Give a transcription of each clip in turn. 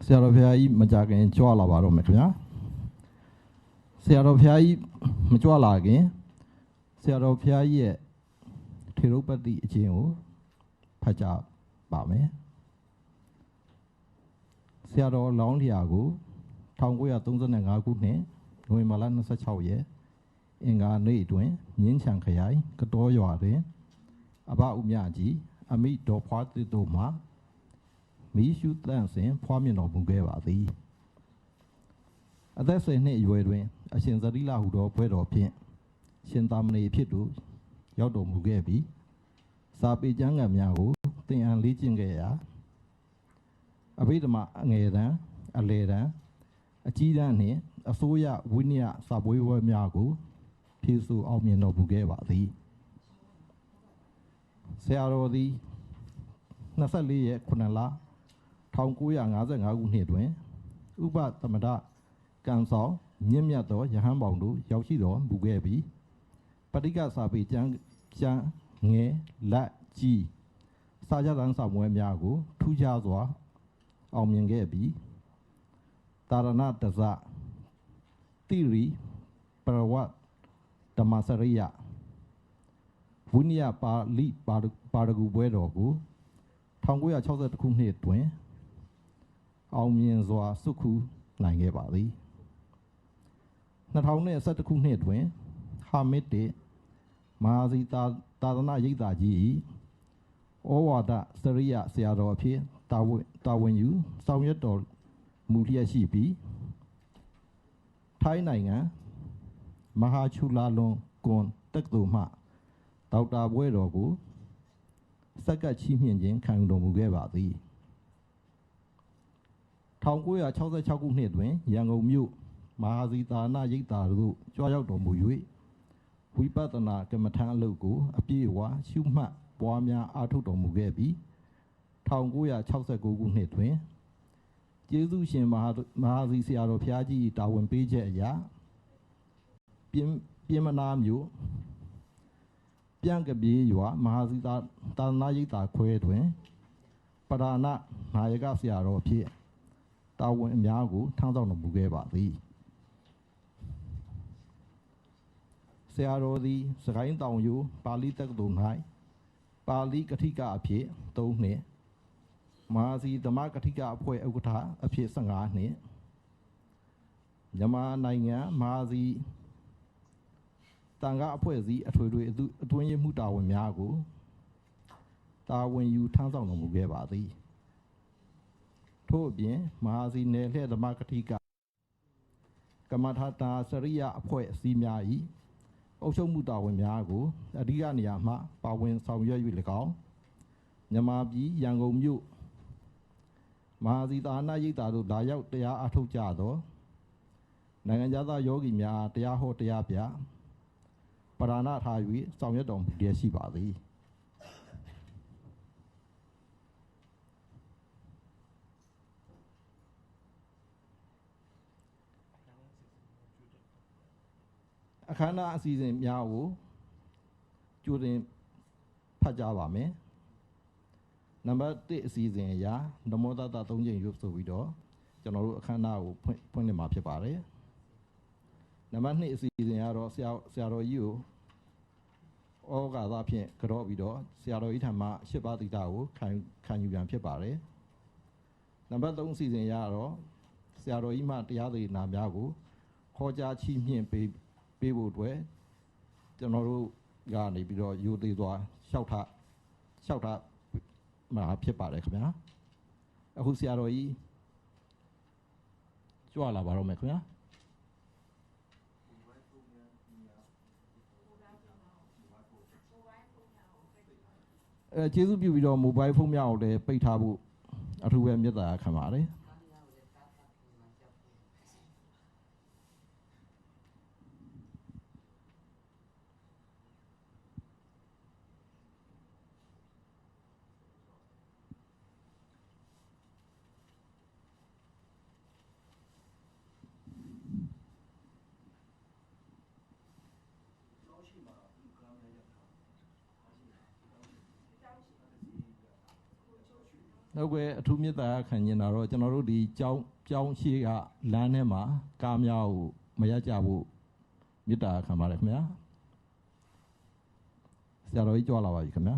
ဆရာတော်ဘုရားကြီးမကြခင်ကြွလာပါတော့မယ်ခင်ဗျာဆရာတော်ဘုရားကြီးမကြွလာခင်ဆရာတော်ဘုရားကြီးရဲ့ထေရုပတ္တိအကျင့်ကိုဖတ်ကြပါမယ်ဆရာတော်လောင်းလျာကို1935ခုနှစ်နိုဝင်ဘာလ26ရက်အင်္ဂါနေ့တွင်မြင်းချံခရိုင်ကတော်ရွာတွင်အဘဥမြကြီးအမိတော်ဖွားတိတို့မှမီးရှုတန့်စဉ်ဖွားမြင်တော်မူခဲ့ပါသည်အသက်10နှစ်အရွယ်တွင်အရှင်သတိလဟုသောဘွဲ့တော်ဖြင့်ရှင်သာမဏေဖြစ်သူရောက်တော်မူခဲ့ပြီးစာပေကျမ်းဂန်များကိုသင်အန်လေ့ကျင့်ခဲ့ရာအဘိဓမ္မာအငယ်တန်းအလယ်တန်းအကြီးတန်းနှင့်အစိုးရဝိနည်းစာပွဲဝဲများကိုဖြည့်ဆို့အောင်မြင်တော်မူခဲ့ပါသည်ဆရာတော်သည်24ရက်9လ1955ခုနှစ်တွင်ဥပသမဒကံဆောင်မြင့်မြတ်သောယဟန်ပေါင်းတို့ရောက်ရှိတော်မူခဲ့ပြီးပဋိက္ခစာပေကျမ်းငယ်လက်ကြီးစာကြတန်းစာမွဲများကိုထူးခြားစွာအောင်မြင်ခဲ့ပြီးတာရဏတဇတိရိပရဝတ်ဓမ္မစရိယဝိနည်းပါဠိပါရဂူပွဲတော်ကို1962ခုနှစ်တွင်အောင်မြင်စွာစုခုနိုင်ခဲ့ပါသည်2011ခုနှစ်တွင်ဟာမစ်တေမဟာစီသာသနာရိပ်သာကြီး၏ဩဝါဒစရိယဆရာတော်အဖြစ်တာဝန်ယူဆောင်ရွက်တော်မူလျက်ရှိပြီးထိုင်းနိုင်ငံမဟာချူလာလွန်ကွန်တက္ကသိုလ်မှဒေါက်တာဘွဲ့တော်ကိုစက္ကန့်ချီးမြှင့်ခြင်းခံယူတော်မူခဲ့ပါသည်1966ခုနှစ်တွင်ရန်ကုန်မြို့မဟာစီသာနာရိပ်သာသို့ကြွားရောက်တော်မူ၍ဝိပဿနာကမ္မထံအလုပ်ကိုအပြည့်အဝရှုမှတ်ပွားများအားထုတ်တော်မူခဲ့ပြီး1969ခုနှစ်တွင်ကျေးဇူးရှင်မဟာစီဆရာတော်ဘုရားကြီးတာဝန်ပေးချက်အရပြင်းမနာမြို့ပြန်ကပြေးရွာမဟာစီသာသနာရိပ်သာခွဲတွင်ပဓာနနာယကဆရာတော်ဖြစ်တာဝန်အများကိုထမ်းဆောင်တော်မူခဲ့ပါသည်ဆရာတော်သည်စကိုင်းတောင်ယိုပါဠိတက္ကသိုလ်၌ပါဠိကထိကအဖြစ်3နှစ်မဟာစီဓမ္မကထိကအဖွဲ့ဥက္ကဋ္ဌအဖြစ်15နှစ်မြန်မာနိုင်ငံမဟာစီတန်ခါအဖွဲ့အစည်းအထွေထွေအတွင်းရေးမှူးတာဝန်များကိုတာဝန်ယူထမ်းဆောင်တော်မူခဲ့ပါသည်ထို့အပြင်မဟာစီနယ်လှည့်ဓမ္မကထိကကမ္မထာတာစရိယအဖွဲ့အစည်းများ၏အုပ်ချုပ်မှုတာဝန်များကိုအဓိကနေရာမှပါဝင်ဆောင်ရွက်၍၎င်းမြန်မာပြည်ရန်ကုန်မြို့မဟာစီသာနာရိပ်သာတို့လာရောက်တရားအားထုတ်ကြသောနိုင်ငံသားယောဂီများတရားဟောတရားပြပဓာနထား၍ဆောင်ရွက်တော်မူလျက်ရှိပါသည်အခမ်းအနားအစီအစဉ်များကိုကြိုတင်ဖတ်ကြပါမယ်နံပါတ်1အစီအစဉ်အရာနမောတတ3ချိန်ရွတ်ဆိုပြီးတော့ကျွန်တော်တို့အခမ်းအနားကိုဖွင့်လှစ်မှာဖြစ်ပါတယ်နံပါတ်2အစီအစဉ်ကတော့ဆရာတော်ကြီးကိုဩဃာသဖြင့်ကြော့ပြီးတော့ဆရာတော်ကြီးထံမှ8ပါးသီတာကိုခံယူပြန်ဖြစ်ပါတယ်နံပါတ်3အစီအစဉ်ကတော့ဆရာတော်ကြီးမှတရားဒေသနာများကိုခေါ်ကြားချီးမြှင့်ပေးဖို့အတွက်ကျွန်တော်တို့ကနေပြီးတော့ယူသေးသွားလျှောက်ထားမှာဖြစ်ပါတယ်ခင်ဗျာအခုဆရာတော်ကြီးကြွလာပါတော့မယ်ခင်ဗျာကျေးဇူးပြုပြီးတော့မိုဘိုင်းဖုန်းများကိုလည်းပိတ်ထားဖို့အထူးပဲမေတ္တာခံပါတယ် ဟုတ်ကဲ့အထူးမြတ်တာခံနေတာတော့ကျွန်တော်တို့ဒီကြောင်းရှိကလမ်းထဲမှာကားများကိုမရကြဘူးမြတ်တာခံပါတယ်ခင်ဗျာဆရာတော်ကြီးကြွလာပါပြီခင်ဗျာ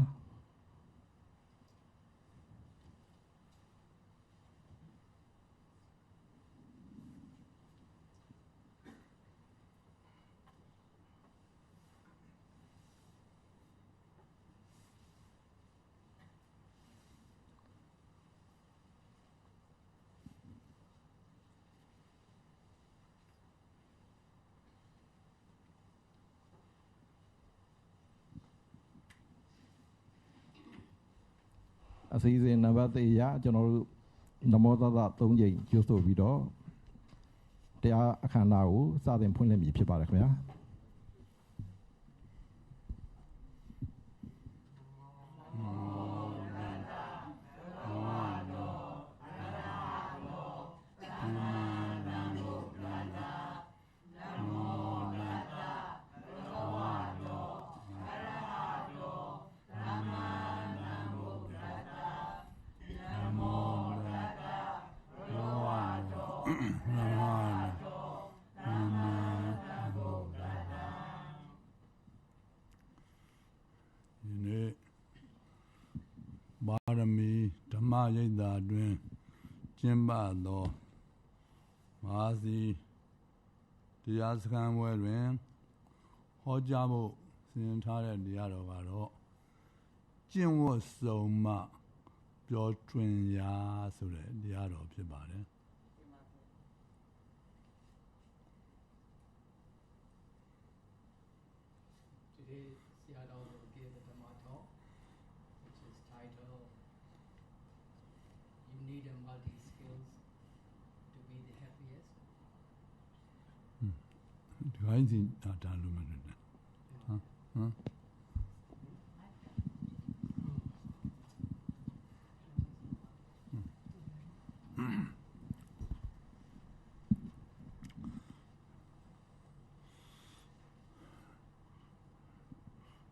အစီအစဉ်နံပါတ်3ရကျွန်တော်တို့နမောသသ3ကြိမ်ကျွတ်ဆိုပြီးတော့တရားအခမ်းအနားကိုစတင်ဖွင့်လှစ်မည်ဖြစ်ပါတယ်ခင်ဗျာရိပ်သာတွင်ကျင်းပသောမဟာစီတရားစခန်းပွဲတွင်ဟောကြားဖို့စီရင်ထားတဲ့တရားတော်ကတော့ကျင့်ဝတ်စုံမှပြောတွင်ရာဆိုတဲ့တရားတော်ဖြစ်ပါတယ်ဒီကိုင်းစီတာလို့မလို့ဟမ်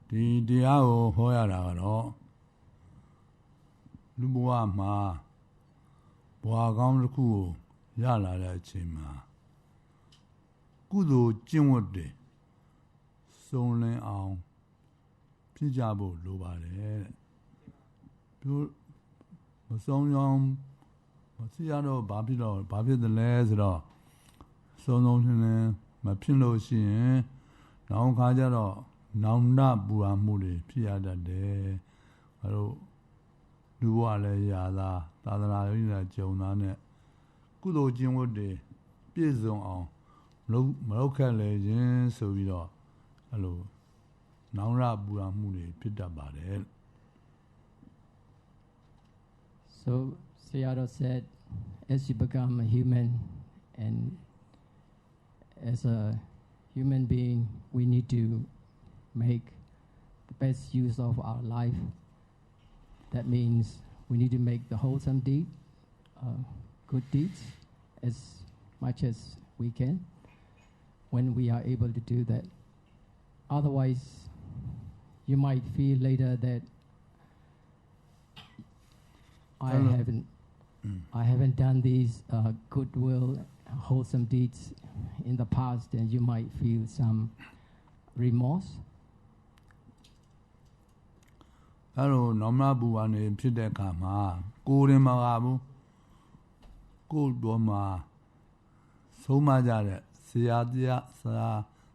ဒီတရားကိုဟောရတာကတော့လူဘဝမှာဘဝကောင်းတစ်ခုကိုရလာတဲ့အချိန်မှာကုသိုလ်ကျင့်ဝတ်တွေစုံလင်အောင်ဖြစ်ကြဖို့လိုပါတယ်တဲ့ပြောမဆုံးအောင်မစီရတော့ဘာဖြစ်တယ်လဲဆိုတော့စုံရှင်းလင်းမဖြစ်လို့ရှိရင်နောက်ခါကျတော့နောင်တပူရမှုတွေဖြစ်ရတတ်တယ်အဲလိုလူဘဝလည်းရတာသာသနာ့ရေးလည်းကြုံတာနဲ့ကုသိုလ်ကျင့်ဝတ်တွေပြည့်စုံအောင်မလုပ်ခဲ့လေခြင်းဆိုပြီးတော့အဲ့လိုနောင်ရပူရမှုတွေဖြစ်တတ်ပါတယ် So Sayadaw said as you become a human and as a human being we need to make the best use of our life that means we need to make the wholesome deed good deeds as much as we can when we are able to do that. Otherwise, you might feel later that I haven't done these goodwill, wholesome deeds in the past, and you might feel some remorse. အဲ့လိုနောင်မဘူဝါနေဖြစ်တဲ့အခါမှာကိုယ်ရင်မကဘူးကိုယ်တော်မှာဆုံးမကြတဲ့ဆရာ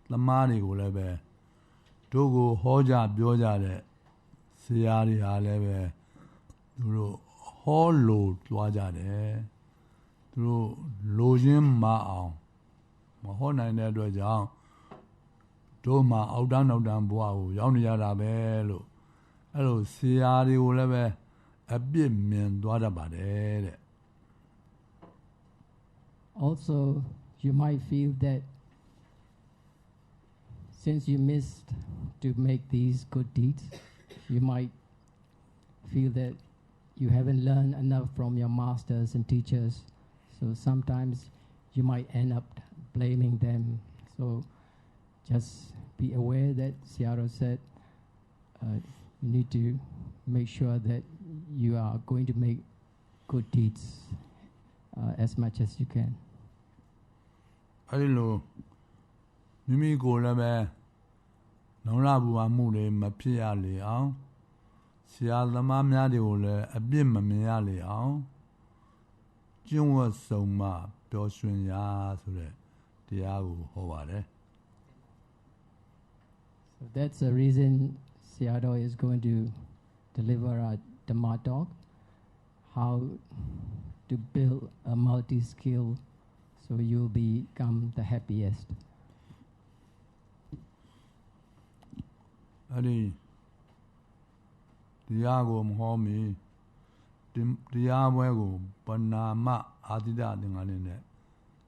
သမားတွေကိုလည်းပဲတို့ကိုဟောကြပြောကြတဲ့ဆရာတွေဟာလည်းပဲသူတို့ဟောလို့ကြွားကြတယ်သူတို့လိုရင်းမအောင်မဟောနိုင်တဲ့အတွက်ကြောင့်တို့မှာအောက်တန်းနောက်တန်းဘဝကိုရောက်နေရတာပဲလို့အဲ့လိုဆရာတွေကိုလည်းပဲအပြစ်မြင်သွားတတ်ပါတယ်တဲ့ Also you might feel that since you missed to make these good deeds, you might feel that you haven't learned enough from your masters and teachers. So sometimes you might end up blaming them. So just be aware that Sayadaw said you need to make sure that you are going to make good deeds as much as you can. အဲ့ဒီလိုမိမိကိုယ်လည်းပဲနောင်လာဘူဝမှုတွေမဖြစ်ရလေအောင်ဆရာသမားများတွေကိုလည်းအပြစ်မမြင်ရလေအောင်ကျင့်ဝတ်ဆုံးမပျော်ရွှင်ရာဆိုတဲ့တရားကိုဟောပါတယ် So that's the reason Sayadaw is going to deliver a Dhamma talk, how to build a multi-skill so you'll become the happiest. အဲ့ဒီတရားကိုမဟောမီတရားပွဲကိုပနာမအာတိတသင်္ကန်းနဲ့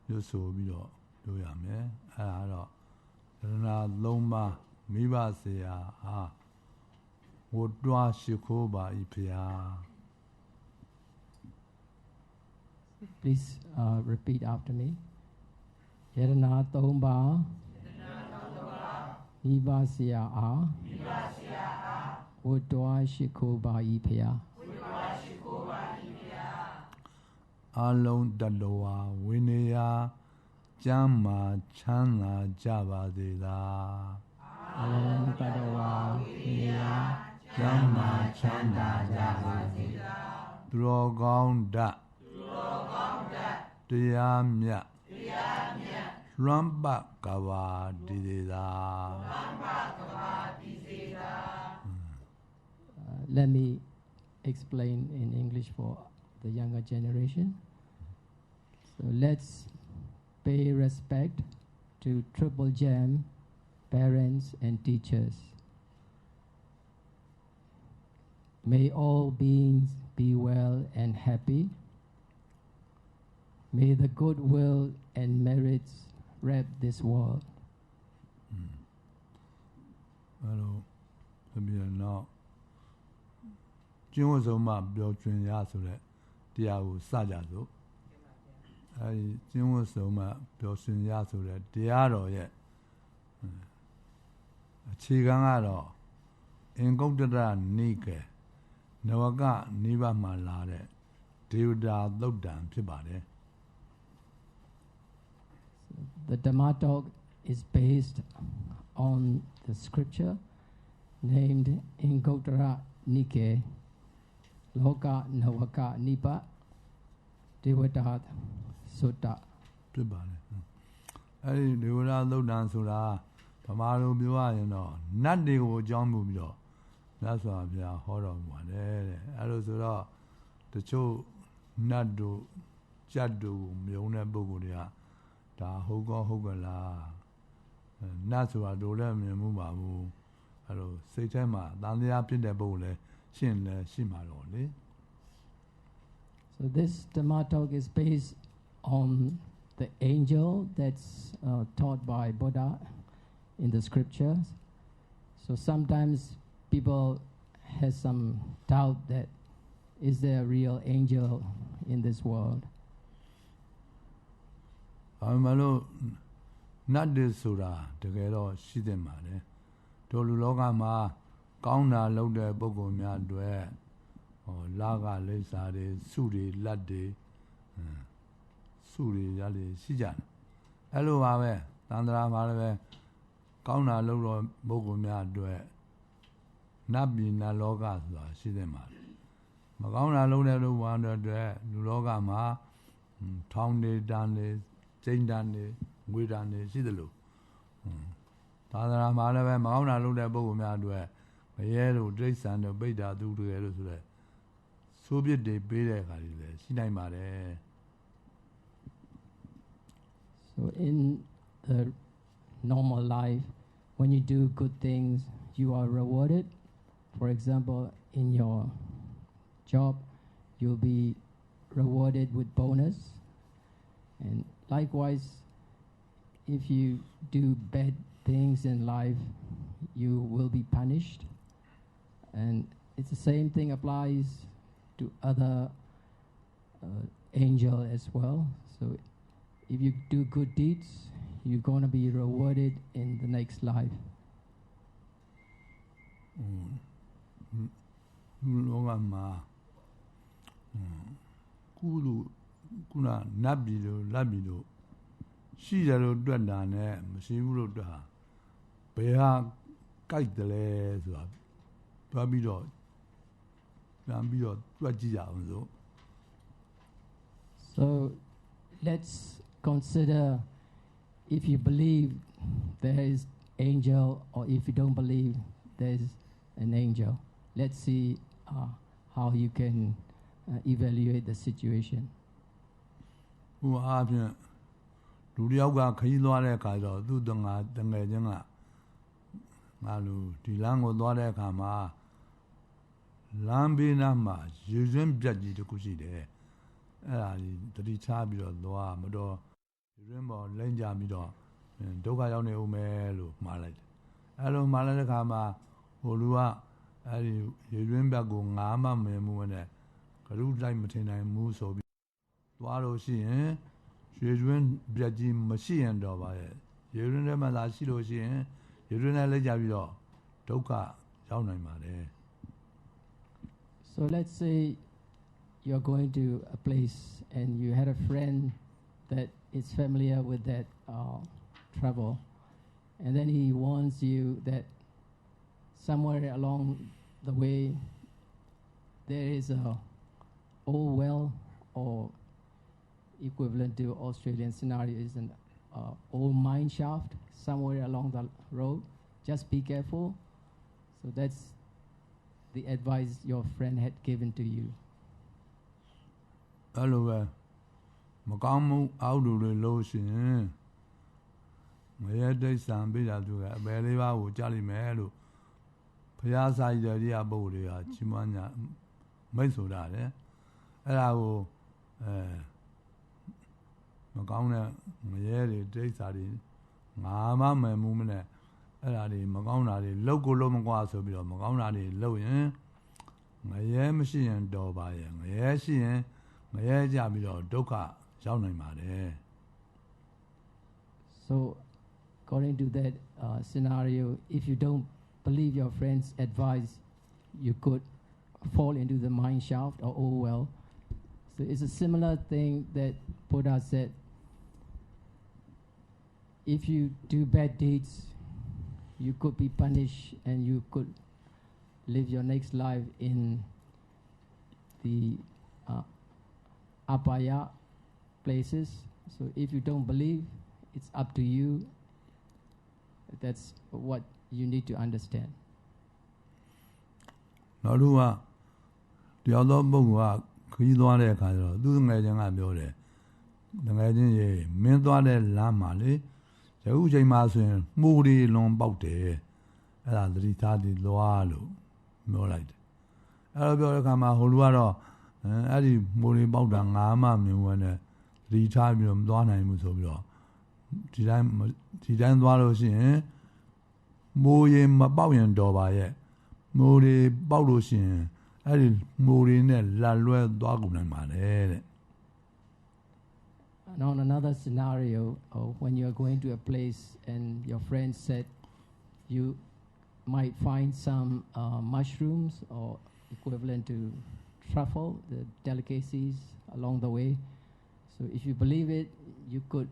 ရွတ်ဆိုပြီးတော့ပြောရမယ်အဲ့ဒါတော့ရဏသုံးပါးမိဘဆရာဟာဝတ်တွားရှိခိုးပါ၏ဖျား Please repeat after me. Yadana Tomba Niva Siya A Udwa Shikoba Ipya အလုံးတတဝါဝိနည်းကျမ်းမာချမ်းသာကြပါစေသာ Alon Tadawa Niya ကျမ်းမာချမ်းသာကြပါစေသာသူတော်ကောင်းဓာတ်တရားမြတ်လွမ်းပတ်ကဘာဒီစေသာ Let me explain in English for the younger generation. So let's pay respect to Triple Gem parents and teachers. May all beings be well and happy. May the goodwill and merits wrap this world. အဲ့လိုပြီးတော့ကျင့်ဝတ်ဆုံးမပျော်ရွှင်ရဆိုတဲ့တရားကိုစကြစို့အဲဒီကျင့်ဝတ်ဆုံးမပျော်ရွှင်ရဆိုတဲ့တရားတော်ရဲ့အခြေခံကတော့အင်္ဂုတ္တရနိကေနဝကနိဗ္ဗာန်မှာလာတဲ့ဒေဝတာသုတ်တံဖြစ်ပါတယ် The Dhamma talk is based on the scripture named Ingottara Nike Loka Navaka Nipa Devata Sutta. ဖြစ်ပါတယ်အဲဒီဒေဝတာသုတ်တံဆိုတာဗမာလိုပြောရရင်တော့နတ်တွေကိုအကြောင်းပြုပြီးတော့မြတ်စွာဘုရားဟောတော်မူပါတယ်တဲ့အဲလိုဆိုတော့တချို့နတ်တို့ကြတ်တို့ကိုမြုံတဲ့ပုဂ္ဂိုလ်တွေကဒါဟုတ်ကောဟုတ်ကလားနတ်ဆိုတာတို့လည်းမြင်မှုပါဘူးအဲလိုစိတ်ထဲမှာတန်တရားဖြစ်တဲ့ပုဂ္ဂိုလ်လည်းရှင်းလဲရှိမှာတော့လေ So this Dhamma talk is based on the angel that's taught by Buddha in the scriptures. So sometimes people has some doubt that is there a real angel in this world. ဘာမှမလို့နတ်တွေဆိုတာတကယ်တော့ရှိသင့်ပါတယ်တို့လူလောကမှာကောင်းတာလုပ်တဲ့ပုဂ္ဂိုလ်များတွေလာကလိပ်စာတွေစုတွေလက်တွေစုတွေရလေရှိကြတယ်အဲ့လိုပါပဲသန္တရာမှာလည်းပဲကောင်းတာလုပ်တော့ပုဂ္ဂိုလ်များတွေနတ်ပြည်နတ်လောကဆိုတာရှိသင့်ပါတယ်မကောင်းတာလုပ်တဲ့လူဝါတွေလူလောကမှာထောင်တွေတန်တွေကျိန်းတန်တွေငွေတန်တွေရှိသလိုသာသနာမှာလည်းပဲမကောင်းတာလုပ်တဲ့ပုဂ္ဂိုလ်များတွေမရဲတို့တိဋ္ဌာန်တို့ပိဋ္ဌာသူတွေလို့ဆိုတဲ့ဆိုးပြစ်တွေပေးတဲ့အခါကြီးလည်းရှိနိုင်ပါတယ် So in the normal life, when you do good things, you are rewarded. For example, in your job, you'll be rewarded with bonus. And likewise, if you do bad things in life, you will be punished. And it's the same thing applies to other angel as well. So if you do good deeds, you're going to be rewarded in the next life. လူလောကမှာ ကုလိုခုနနတ်ပြည်လိုလက်ပြည်လိုရှိတယ်လို့တွက်တာနဲ့မရှိဘူးလို့တွက်ဟာဘယ်ဟာကြိုက်တယ်လဲဆိုတာတွက်ပြီးတော့ပြန်ပြီးတော့တွက်ကြည့်ရအောင်စို့ So let's consider if you believe there is angel or if you don't believe there is an angel. Let's see how you can evaluate the situation. ဟိုအားဖြင့်လူတစ်ယောက်ကခရီးသွားတဲ့အခါကျတော့သူ့တငယ်ချင်းကငါလူဒီလမ်းကိုသွားတဲ့အခါမှာလမ်းဘေးနားမှာရေရွှင်းပြက်ကြီးတစ်ခုရှိတယ်အဲ့ဒါကြီးတတိချပြီးတော့သွားမတော့ရေရွှင်းပေါ်လိမ့်ကြပြီးတော့ဒုက္ခရောက်နေဦးမယ်လို့မှားလိုက်တယ်အဲ့လိုမှားလိုက်တဲ့အခါမှာဟိုလူကအဲ့ဒီရေရွှင်းပြက်ကိုငါးမှမင်မှုနဲ့ဂရုတိုက်မထင်နိုင်ဘူးဆိုပြီးသွားလို့ရှိရင်ရေရွှင်းပြက်ကြီးမရှိရင်တော့ပါရဲ့ရေရွှင်းထဲမှာသာရှိလို့ရှိရင်ရေရွှင်းနဲ့လိုက်ကြပြီးတော့ဒုက္ခရောက်နိုင်ပါတယ် So let's say you're going to a place and you had a friend that is familiar with that travel, and then he warns you that somewhere along the way there is a old well or equivalent to Australian scenario is an old mine shaft somewhere along the road. Just be careful. So that's the advice your friend had given to you. အဲ့လိုပဲမကောင်းမှုအောက်လူတွေလို့ရှိရင်ငရဲတိတ်ဆံပြတာသူကအပေလေးပါးကိုကြားလိမ့်မယ်လို့ဘုရားစာရည်တရားပုဂ္ဂိုလ်တွေကကြီးမွားညာမိတ်ဆိုတာလေအဲ့ဒါကိုမကောင်းတဲ့ငရဲတွေတိတ်စာတွေငါမှမမှုမနဲ့အဲ့ဒါတွေမကောင်းတာတွေလောက်ကိုလုံးမကွာဆိုပြီးတော့မကောင်းတာတွေလုပ်ရင်ငရဲမရှိရင်တော်ပါရဲ့ငရဲရှိရင်ငရဲကြပြီးတော့ဒုက္ခရောက်နိုင်ပါတယ် So according to that scenario, if you don't believe your friend's advice, you could fall into the mine shaft or oh well. So it's a similar thing that Buddha said. If you do bad deeds, you could be punished and you could live your next life in the apaya places. So if you don't believe, it's up to you. That's what you need to understand. နောက်တစ်ခုကတရားတော်ပုဂ္ဂိုလ်ကခရီးသွားတဲ့အခါကျတော့သူ့ငယ်ချင်းကပြောတယ်ငယ်ချင်းရေမင်းသွားတဲ့လမ်းမှာလေယခုချိန်မှာဆိုရင်မှုတွေလွန်ပေါက်တယ်အဲ့ဒါသတိထားပြီးသွားလို့ပြောလိုက်တယ်အဲ့တော့ပြောတဲ့အခါမှာဟိုလူကတော့အဲ့ဒီမှုတွေပေါက်တာငါမှမြင်ဝင်တယ်သတိထားပြီးတော့မသွားနိုင်ဘူးဆိုပြီးတော့ဒီတိုင်းသွားလို့ရှိရင်မိုးရင်မပေါက်ရင်တော့ပါရဲ့မိုးတွေပေါက်လို့ရှိရင်အဲ့ဒီမိုးတွေနဲ့လက်လွဲသွားကုန်နိုင်ပါတယ်တဲ့ And on another scenario, when you're going to a place and your friend said you might find some mushrooms or equivalent to truffle, the delicacies along the way. So if you believe it, you could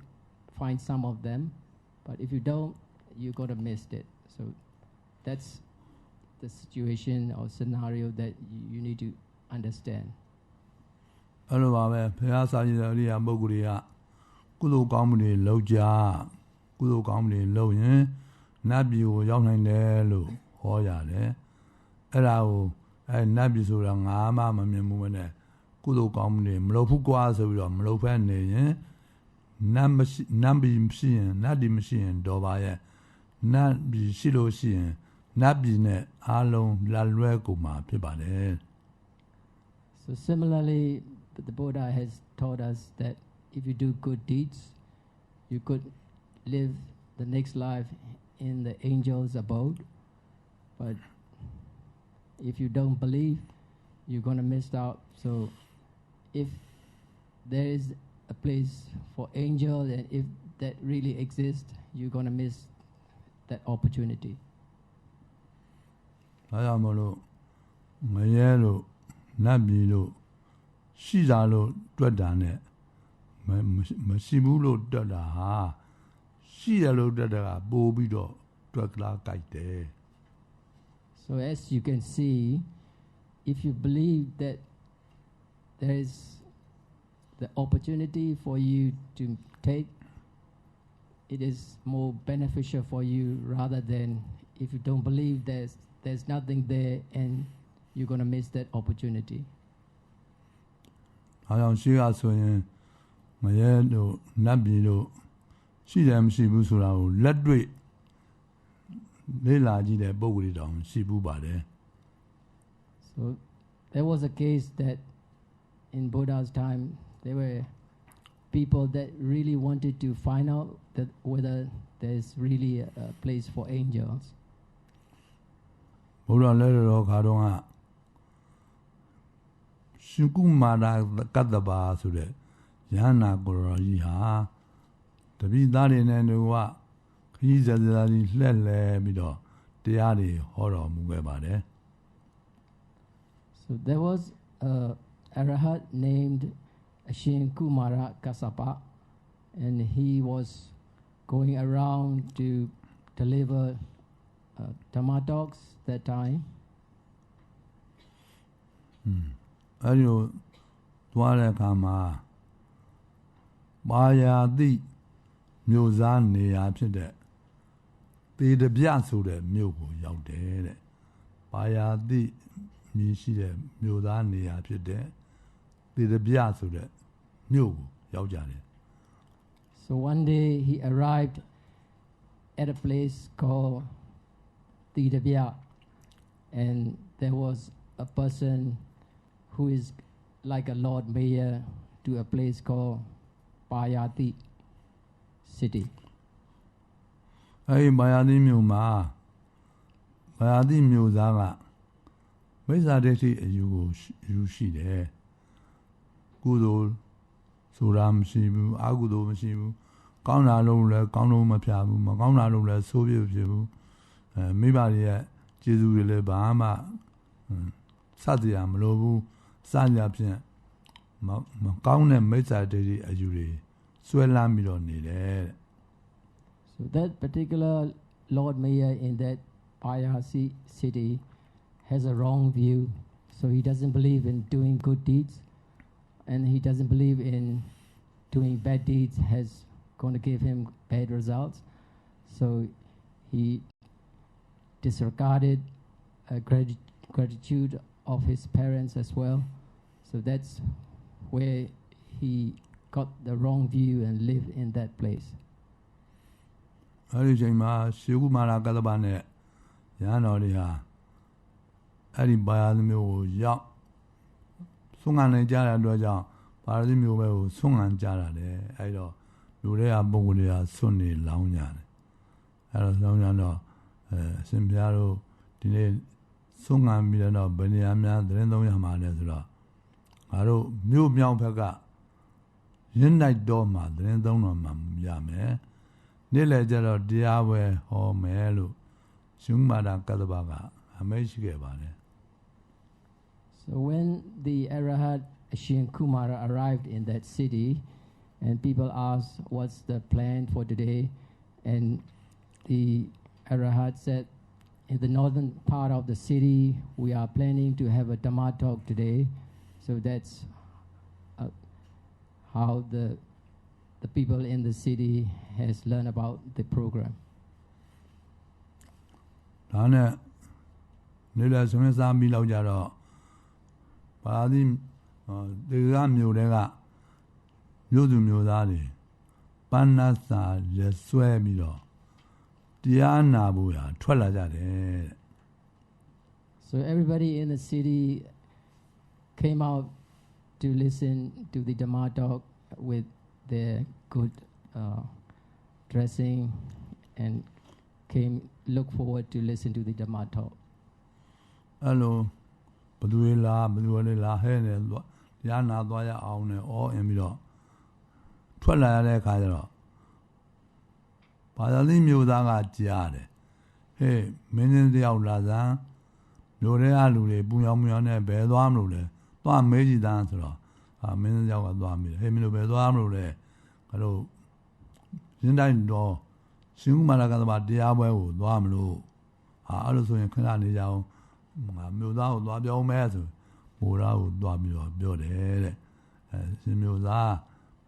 find some of them. But if you don't, you're going to miss it. So that's the situation or scenario that you need to understand. အဲ့လိုပါပဲဘုရားစာရည်တော်ရိယာပုဂ္ဂိုလ်တွေကကုသိုလ်ကောင်းမှုတွေလုပ်ကြကုသိုလ်ကောင်းမှုတွေလုပ်ရင်နတ်ပြည်ကိုရောက်နိုင်တယ်လို့ဟောရတယ်အဲ့ဒါကိုနတ်ပြည်ဆိုတာငါမှမမြင်ဘူးနဲ့ကုသိုလ်ကောင်းမှုတွေမလုပ်ဘူးကွာဆိုပြီးတော့မလုပ်ဖက်နေရင်နတ်ပြည်မရှိရင်နတ်ပြည်မရှိရင်တော့ပါရဲ့နတ်ပြည်ရှိလို့ရှိရင်နတ်ပြည်နဲ့အားလုံးလက်လွဲကုန်မှာဖြစ်ပါတယ် So similarly, the Buddha has taught us that if you do good deeds, you could live the next life in the angels' abode. But if you don't believe, you're going to miss out. So if there is a place for angels and if that really exists, you're going to miss that opportunity. ဒါကြောင့်မလို့ငရဲလို့နတ်ပြည်လို့ ရှိတာလို့တွက်တာနဲ့မရှိဘူးလို့တွက်တာဟာရှိတယ်လို့တွက်တာကပိုပြီးတော့တွက်ကလာကြိုက်တယ် So as you can see, if you believe that there is the opportunity for you to take, it is more beneficial for you rather than if you don't believe there's nothing there and you're going to miss that opportunity. အားကြောင့်ရှိရဆိုရင်ငရဲတို့နတ်ပြည်တို့ရှိတယ်မရှိဘူးဆိုတာကိုလက်တွေ့လေ့လာကြည့်တဲ့ပုဂ္ဂိုလ်တွေတောင်ရှိဘူးပါတယ် So there was a case that in Buddha's time there were people that really wanted to find out that whether there's really a place for angels. ဘုရားလက်တော်ခါတော့ကရှင်ကုမာရကတ္တပါဆိုတဲ့ယဟနာကိုရောကြီးဟာတပိသားတွေနဲ့တို့ကခရီးစရာကြီးလှည့်လဲပြီးတော့တရားတွေဟောတော်မူခဲ့ပါတယ် So there was a arahat named Ashin Kumara Kassapa, and he was going around to deliver Dhamma talks that time. အဲဒီလိုသွားတဲ့အခါမှာပါယာတိမြို့သားနေရာဖြစ်တဲ့သေတပြဆိုတဲ့မြို့ကိုရောက်တယ်တဲ့ပါယာတိမြည်ရှိတဲ့မြို့သားနေရာဖြစ်တဲ့သေတပြဆိုတဲ့မြို့ကိုရောက်ကြတယ် So one day he arrived at a place called Tidabya, and there was a person who is like a Lord Mayor to a place called Payati city. အဲဒီပါယာတိမြို့မှာပါယာတိမြို့သားကမိစ္ဆာဒိဋ္ဌိအယူကိုယူရှိတယ်ကုသိုလ်ဆိုတာမရှိဘူးအကုသိုလ်မရှိဘူးကောင်းတာလုံးလည်းကောင်းလုံးမဖြာဘူးမကောင်းတာလုံးလည်းဆိုးပြဖြစ်ဘူးမိဘတွေရဲ့ကျေးဇူးတွေလည်းဘာမှစသရမလိုဘူးစကြဖြင့်မကောင်းတဲ့မိစ္ဆာဒိဋ္ဌိအယူတွေဆွဲလန်းပြီးတော့နေတယ် So that particular Lord Mayor in that Payasi city has a wrong view. So he doesn't believe in doing good deeds, and he doesn't believe in doing bad deeds has going to give him bad results. So he disregarded gratitude of his parents as well. So that's where he got the wrong view and lived in that place. အဲဒီချိန်မှာရှေးကုမာရကတ္တပနဲ့ရဟန်းတော်တွေဟာအဲ့ဒီပါယာတိမျိုးကိုရောက်ဆွမ်းခံနေကြတဲ့အတွက်ကြောင့်ပါယာတိမျိုးပဲကိုဆွမ်းခံကြတာလေအဲ့တော့လူတွေကပုံကိုယ်တွေကဆွတ်နေလောင်းကြတယ်အဲ့တော့လောင်းကြတော့အရှင်ဘုရားတို့ဒီနေ့ဆွမ်းခံပြီးတော့ဗနေယာများသတင်းသုံးရမှာလဲဆိုတော့ငါတို့မြို့မြောက်ဘက်ကရင်းနိုင်တော့မှသတင်းသုံးတော်မှာရမယ်နေ့လည်ကျတော့တရားပွဲဟောမယ်လို့ရှင်မာရကတ္တပကအမိန့်ရှိခဲ့ပါတယ် So when the Arahat Ashin Kumara arrived in that city, and people asked, "What's the plan for today?" and the Arahat said, "In the northern part of the city, we are planning to have a Dhamma talk today." So that's how the people in the city has learned about the program. ဒါနဲ့နေ့လည်ဆုံးစားပြီးလောက်ကြတော့ပါတိဒေသမျိုးတွေကမြို့သူမျိုးသားတွေပန်းနစာရဆွဲပြီးတော့တရားနာဖို့ရာထွက်လာကြတယ် So everybody in the city came out to listen to the Dhamma talk with their good dressing and look forward to listen to the Dhamma talk. အဲ့လိုဘသူတွေလာဘသူတွေလာဟဲနေတော့တရားနာသွားရအောင်နဲ့အော်အင်းပြီးတော့ထွက်လာရတဲ့အခါကျတော့ဘာသာလေးမျိုးသားကကြားတယ်ဟေးမင်းင်းတယောက်လာစမ်းလူတွေကလူတွေပူယောင်ပူယောင်နဲ့ဘယ်သွားမလို့လဲသွားမေးကြည့်သားဆိုတော့ မင်းယောက်ကသွားမိတယ်ဟေးမင်းတို့ပဲသွားမလို့လေငါတို့ရင်းတိုင်းတော့ရှင်ကုမာရကသဘာတရားပွဲကိုသွားမလို့အဲ့လိုဆိုရင်ခဏနေကြအောင်ငါမြို့သားကိုသွားပြောင်းမဲဆိုမိုးသားကိုသွားပြီးတော့ပြောတယ်တဲ့ရှင်မြို့သား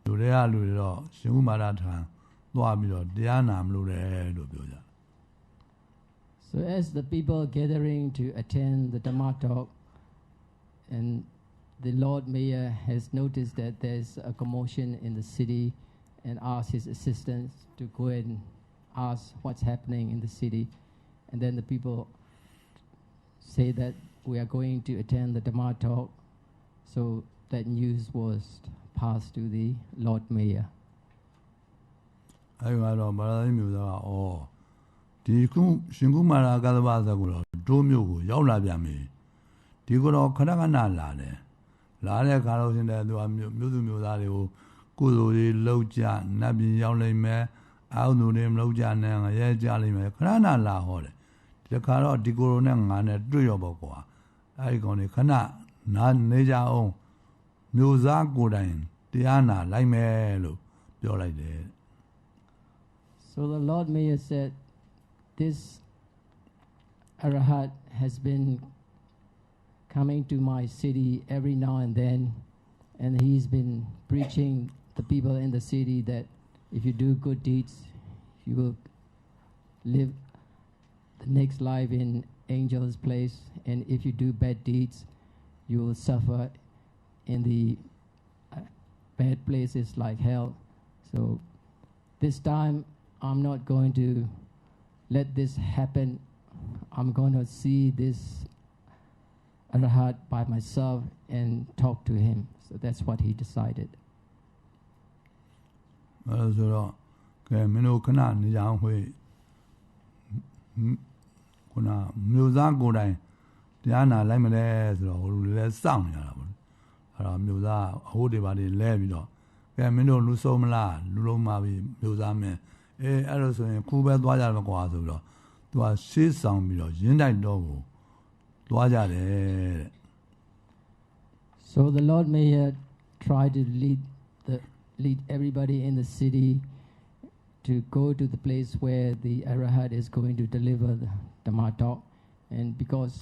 လူတွေကလူတွေတော့ရှင်ကုမာရထံသွားပြီးတော့တရားနာမလို့တယ်လို့ပြောကြတယ် So as the people gathering to attend the Dhamma talk, and the Lord Mayor has noticed that there's a commotion in the city and asked his assistants to go and ask what's happening in the city. And then the people say that we are going to attend the Dhamma talk. So that news was passed to the Lord Mayor. အဲ့ကတော့ဘာသာရေးမျိုးသားကဒီခုရှင်ကုမာရကသဘာဆိုတော့ဒိုးမျိုးကိုရောက်လာပြန်ပြီဒီကတော့ခဏခဏလာတယ်လာတဲ့ခါတော့ရှင်တဲ့သူကမျိုးသူမျိုးသားတွေကိုကိုယ်လိုကြီးလောက်ကြနတ်ပြည်ရောက်လိမ့်မယ်အောက်သူတွေမလောက်ကြနဲ့ငရဲကြလိမ့်မယ်ခဏခဏလာဟောတယ်ဒီခါတော့ဒီကိုရိုနဲ့ငါနဲ့တွေ့ရောပေါ့ကွာအဲ့ဒီကောင်တွေခဏနားနေကြအောင်မျိုးသားကိုယ်တိုင်တရားနာလိုက်မယ်လို့ပြောလိုက်တယ် So the Lord Mayor said, this Arahat has been coming to my city every now and then, and he's been preaching the people in the city that if you do good deeds, you will live the next life in angel's place, and if you do bad deeds, you will suffer in the bad places like hell. So this time, I'm not going to let this happen. I'm going to see this Arahat by myself and talk to him. So that's what he decided. ဆိုတော့ကဲမင်းတို့ခဏနေကြအောင်ခွေခုနမျိုးသားကိုယ်တိုင်တရားနာလိုက်မလဲဆိုတော့ဟိုလူတွေလည်းစောင့်နေရတာပေါ့အဲ့တော့မျိုးသားအဟုတ်တွေပါတွေလဲပြီးတော့ကဲမင်းတို့လူဆုံးမလားလူလုံးမပြီးမျိုးသားမင်းအဲ့လိုဆိုရင်ခုပဲသွားကြမှာကွာဆိုပြီးတော့သူကရှေးဆောင်ပြီးတော့ရင်းတိုက်တော့ကိုသွားကြတယ်တဲ့ So the Lord Mayor tried to lead everybody in the city to go to the place where the Arahat is going to deliver the Dhamma talk, and because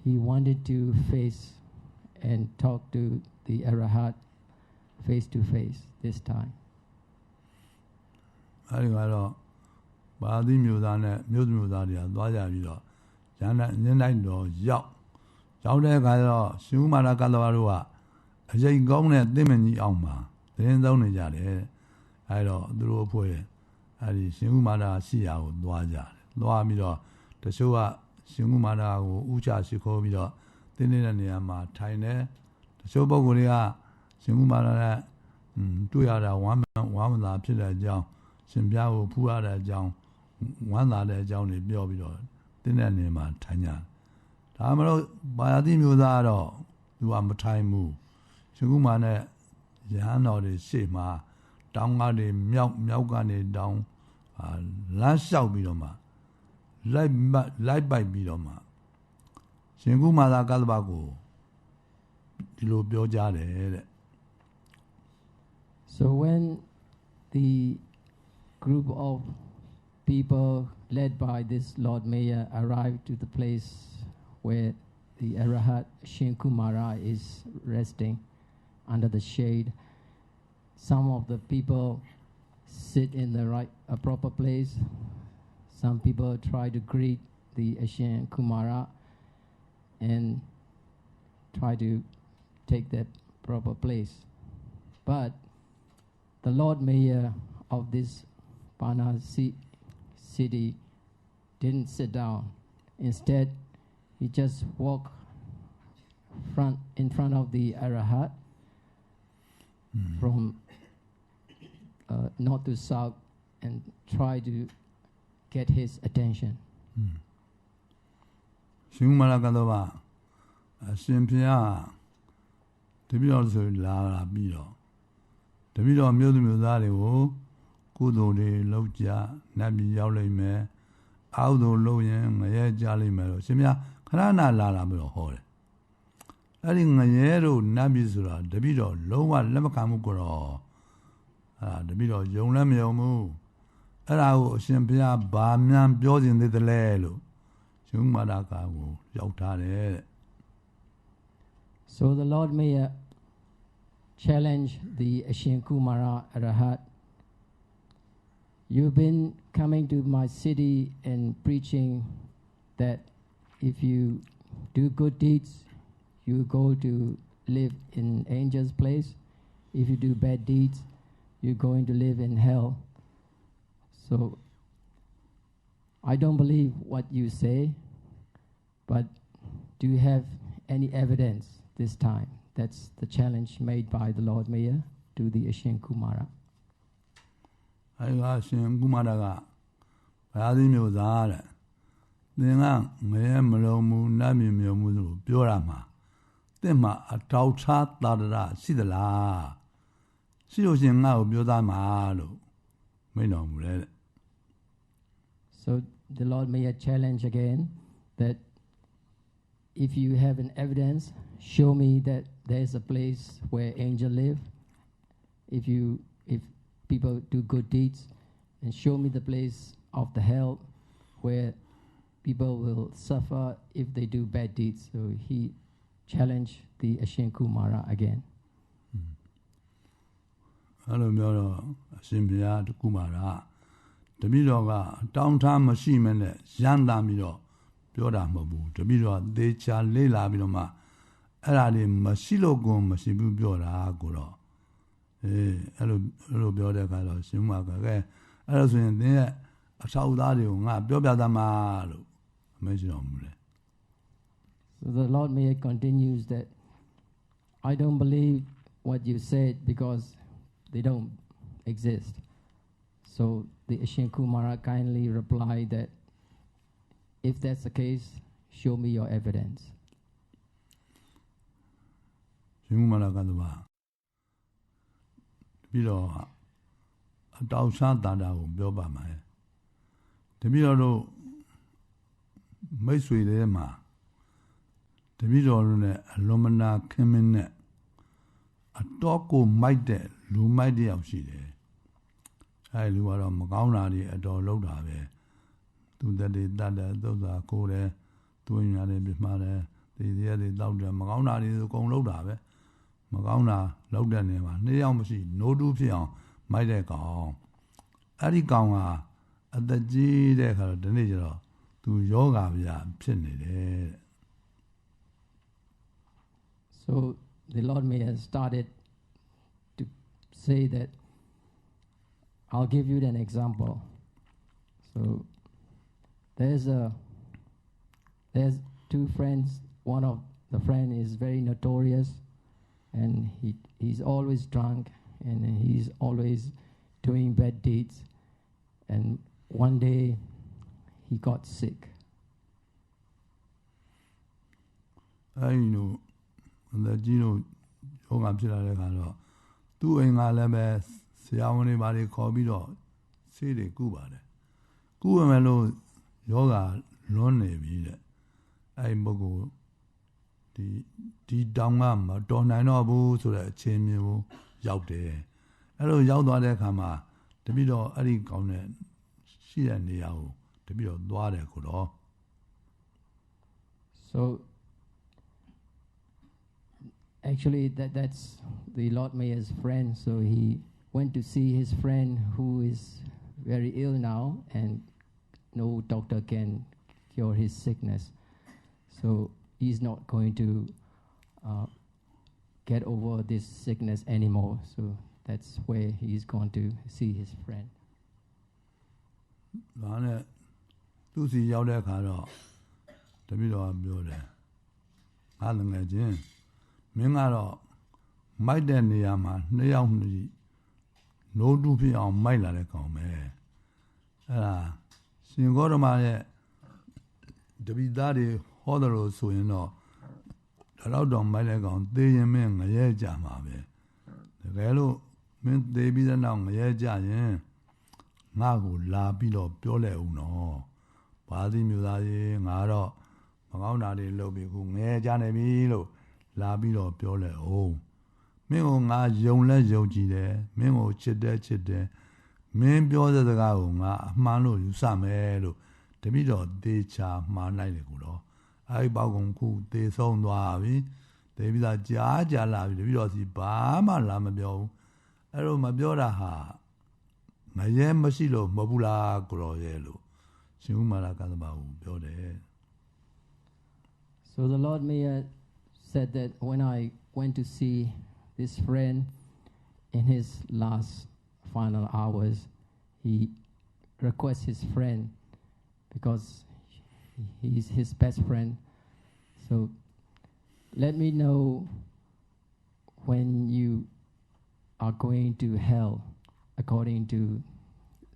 he wanted to face and talk to the Arahat face to face this time. အဲ့ဒီကတော့ဘာသိမျိုးသားနဲ့မျိုးသူမျိုးသားတွေကသွားကြပြီးတော့ရန်တိုင်းတော့ရောက်တဲ့အခါကျတော့ရှင်ဥမာရကတ္တဝါတို့ကအရင်ကောင်းတဲ့သင်္မကြီးအောင်မှာသတင်းသုံးနေကြတယ်အဲ့တော့သူတို့အဖွဲ့အဲ့ဒီရှင်ဥမာရရှိရာကိုသွားကြတယ်သွားပြီးတော့တချို့ကရှင်ဥမာရကိုဥချရှိခိုးပြီးတော့တင်းနေတဲ့နေရာမှာထိုင်တယ်တချို့ပုဂ္ဂိုလ်တွေကရှင်ဥမာရနဲ့တွေ့ရတာဝမ်းမသာဖြစ်တဲ့အကြောင်းရှင်ပြားကိုဖူးရတဲ့အကြောင်းဝမ်းသာတဲ့အကြောင်းတွေပြောပြီးတော့တင်းတဲ့နေမှာထိုင်ကြဒါမှမဟုတ်ဘာသာတိမျိုးသားတော့သူကမထိုင်ဘူးရှင်ကုမာနဲ့ရဟန်းတော်တွေရှေ့မှာတောင်းကားတွေမြောက်ကနေတောင်းလမ်းလျှောက်ပြီးတော့မှလိုက်ပိုက်ပြီးတော့မှရှင်ကုမာသာကတ္တဗကိုဒီလိုပြောကြတယ်တဲ့ So when the group of people led by this Lord Mayor arrived to the place where the Arahat Shin Kumara is resting under the shade, some of the people sit in the proper place. Some people try to greet the Shin Kumara and try to take that proper place. But the Lord Mayor of this Pana city didn't sit down. Instead, he just walked in front of the Arahat from north to south and try to get his attention. ရှင်မလာကတော့အရှင်ဖျားတပည့်တော်ဆိုလာပြီးတော့တပည့်တော်မျိုးသူမျိုးသားတွေကိုကုသိုလ်တွေလုပ်ကြနတ်ပြည်ရောက်လိမ့်မယ်အောက်သို့လုပ်ရင်ငရဲကြလိမ့်မယ်လို့ရှင်မခဏနာလာပြီးတော့ဟောတယ် အဲ့ဒီငရဲတို့နတ်ပြည်ဆိုတာတပည့်တော်လုံးဝလက်မခံဘူးကိုတော့တပည့်တော်ယုံလည်းမယုံဘူးအဲ့ဒါကိုအရှင်ဘုရားဗာမြန်ပြောခြင်းသေးတယ်လေလို့ရှင်ဥမာဒကာကိုရောက်ထားတယ်တဲ့ So the Lord Mayor challenged the Ashin Kumara Arahat. You've been coming to my city and preaching that if you do good deeds, you go to live in angel's place. If you do bad deeds, you're going to live in hell. So I don't believe what you say, but do you have any evidence this time? That's the challenge made by the Lord Mayor to the Ashin Kumara. အဲ့ဒါရှင်ကုမာရကဘုရားသခင်မျိုးသားတဲ့သင်ကငရဲမလုံးဘူးနတ်မြင်မြုံမှုလို့ပြောတာမှာသင်မှာအတောက်ချသာတရရှိသလားရှိလို့ရှင်ငါ့ကိုပြောသားမှာလို့မိန့်တော်မူတယ်တဲ့ So the Lord Mayor challenge again that if you have an evidence, show me that there's a place where angels live. If people do good deeds, and show me the place of the hell where people will suffer if they do bad deeds. So he challenged the Ashin Kumara again. အဲ့လိုမျိုးတော့အရှင်ဘုရားတကူမာရတပည့်တော်ကတောင်းထားမရှိမနဲ့ရန်တာပြီးတော့ပြောတာမဟုတ်ဘူးတပည့်တော်သေချာလေးလာပြီးတော့မှအဲ့ဒါတွေမရှိလို့ကိုမရှိဘူးပြောတာကိုတော့အဲ့လိုပြောတဲ့အခါတော့ရှင်မကကဲအဲ့လိုဆိုရင်သင်ရဲ့အထောက်အသားတွေကိုငါပြောပြသမှာလို့အမေရှိတော်မူတယ် So the Lord Mayor continues that I don't believe what you said because they don't exist. So the Ashin Kumara kindly replied that if that's the case, show me your evidence. ရှင်မလာကတော့ပြီးတော့အတောက်စားတာတာကိုပြောပါမယ်တပည့်တော်တို့မိတ်ဆွေတွေမှာတပည့်တော်တို့နဲ့အလွန်မနာခင်မင်းနဲ့အတော့ကိုမိုက်တဲ့လူမိုက်တယောက်ရှိတယ်အဲလူကတော့မကောင်းတာတွေအတော်လောက်တာပဲသူတည်းတတ်တယ်သုတ်သာကိုယ်တယ်သူညာတယ်ပြမှားတယ်ဒီတရားတွေတောက်တယ်မကောင်းတာတွေအကုန်လောက်တာပဲမကောင်းတာလောက်တဲ့နေမှာနှစ်ယောက်မရှိနိုးတူးဖြစ်အောင်မိုက်တဲ့ကောင်အဲ့ဒီကောင်ကအသက်ကြီးတဲ့အခါတော့ဒီနေ့ကျတော့သူယောဂဗျာဖြစ်နေတယ် So the Lord Mayor started to say that I'll give you an example. So there's two friends. One of the friend is very notorious, and he's always drunk, and he's always doing bad deeds. And one day he got sick. I know that you know, yogaဖြစ်လာတဲ့ခါတော့သူ့အိမ်ကလည်းပဲဆရာဝန်တွေဘာတွေခေါ်ပြီးတော့ဆေးတွေကုပါတယ်ကုရမယ်လို့ယောဂလွန်နေပြီတဲ့အဲ့ပုဂ္ဂိုလ်ဒီတောင်ကမတော်နိုင်တော့ဘူးဆိုတဲ့အခြေအနေကိုရောက်တယ်အဲ့လိုရောက်သွားတဲ့အခါမှာတပည့်တော်အဲ့ဒီကောင်းတဲ့ရှိတဲ့နေရာကိုတပည့်တော်သွားတယ်ကိုတော့ So actually that's the Lord Mayor's friend. So he went to see his friend who is very ill now, and no doctor can cure his sickness. So he's not going to get over this sickness anymore. So that's where he's going to see his friend. ဒါနဲ့သူ့စီရောက်တဲ့အခါတော့တပည့်တော်ကပြောတယ်ငါငယ်ချင်းမင်းကတော့မိုက်တဲ့နေရာမှာနှစ်ယောက်နိုးတူးဖြစ်အောင်မိုက်လာတဲ့ကောင်ပဲအဲ့ဒါရှင်ဂေါရမရဲ့တပည့်သားတွေဟောတယ်လို့ဆိုရင်တော့ဒါတော့မိုက်တဲ့ကောင်သေရင်မင်းငရဲကြမှာပဲတကယ်လို့မင်းသေပြီးတဲ့နောက်ငရဲကြရင်ငါ့ကိုလာပြီးတော့ပြောလဲဦးနော်ဘာသည်မျိုးသားကြီးငါတော့မကောင်းတာတွေလုပ်ပြီးခုငရဲကြနေပြီလို့ လာပြီးတော့ပြောလဲအောင်မင်းကိုငါယုံလဲယုံကြည်တယ်မင်းကိုချစ်တယ်မင်းပြောတဲ့စကားကိုငါအမှန်လို့ယူဆမယ်လို့တပည့်တော်သေချာမှားနိုင်တယ်ကိုတော့အဲဒီပေါကုံခုသေဆုံးသွားပြီသေပြီးသားကြားလာပြီတပည့်တော်စီဘာမှလာမပြောဘူးအဲ့လိုမပြောတာဟာငရဲမရှိလို့မဟုတ်ဘူးလားကိုတော်ရဲ့လို့ရှင်ဥမာရကသမာကိုပြောတယ် So the Lord Mayor said that when I went to see this friend in his last final hours, he requests his friend because he's his best friend. So let me know when you are going to hell according to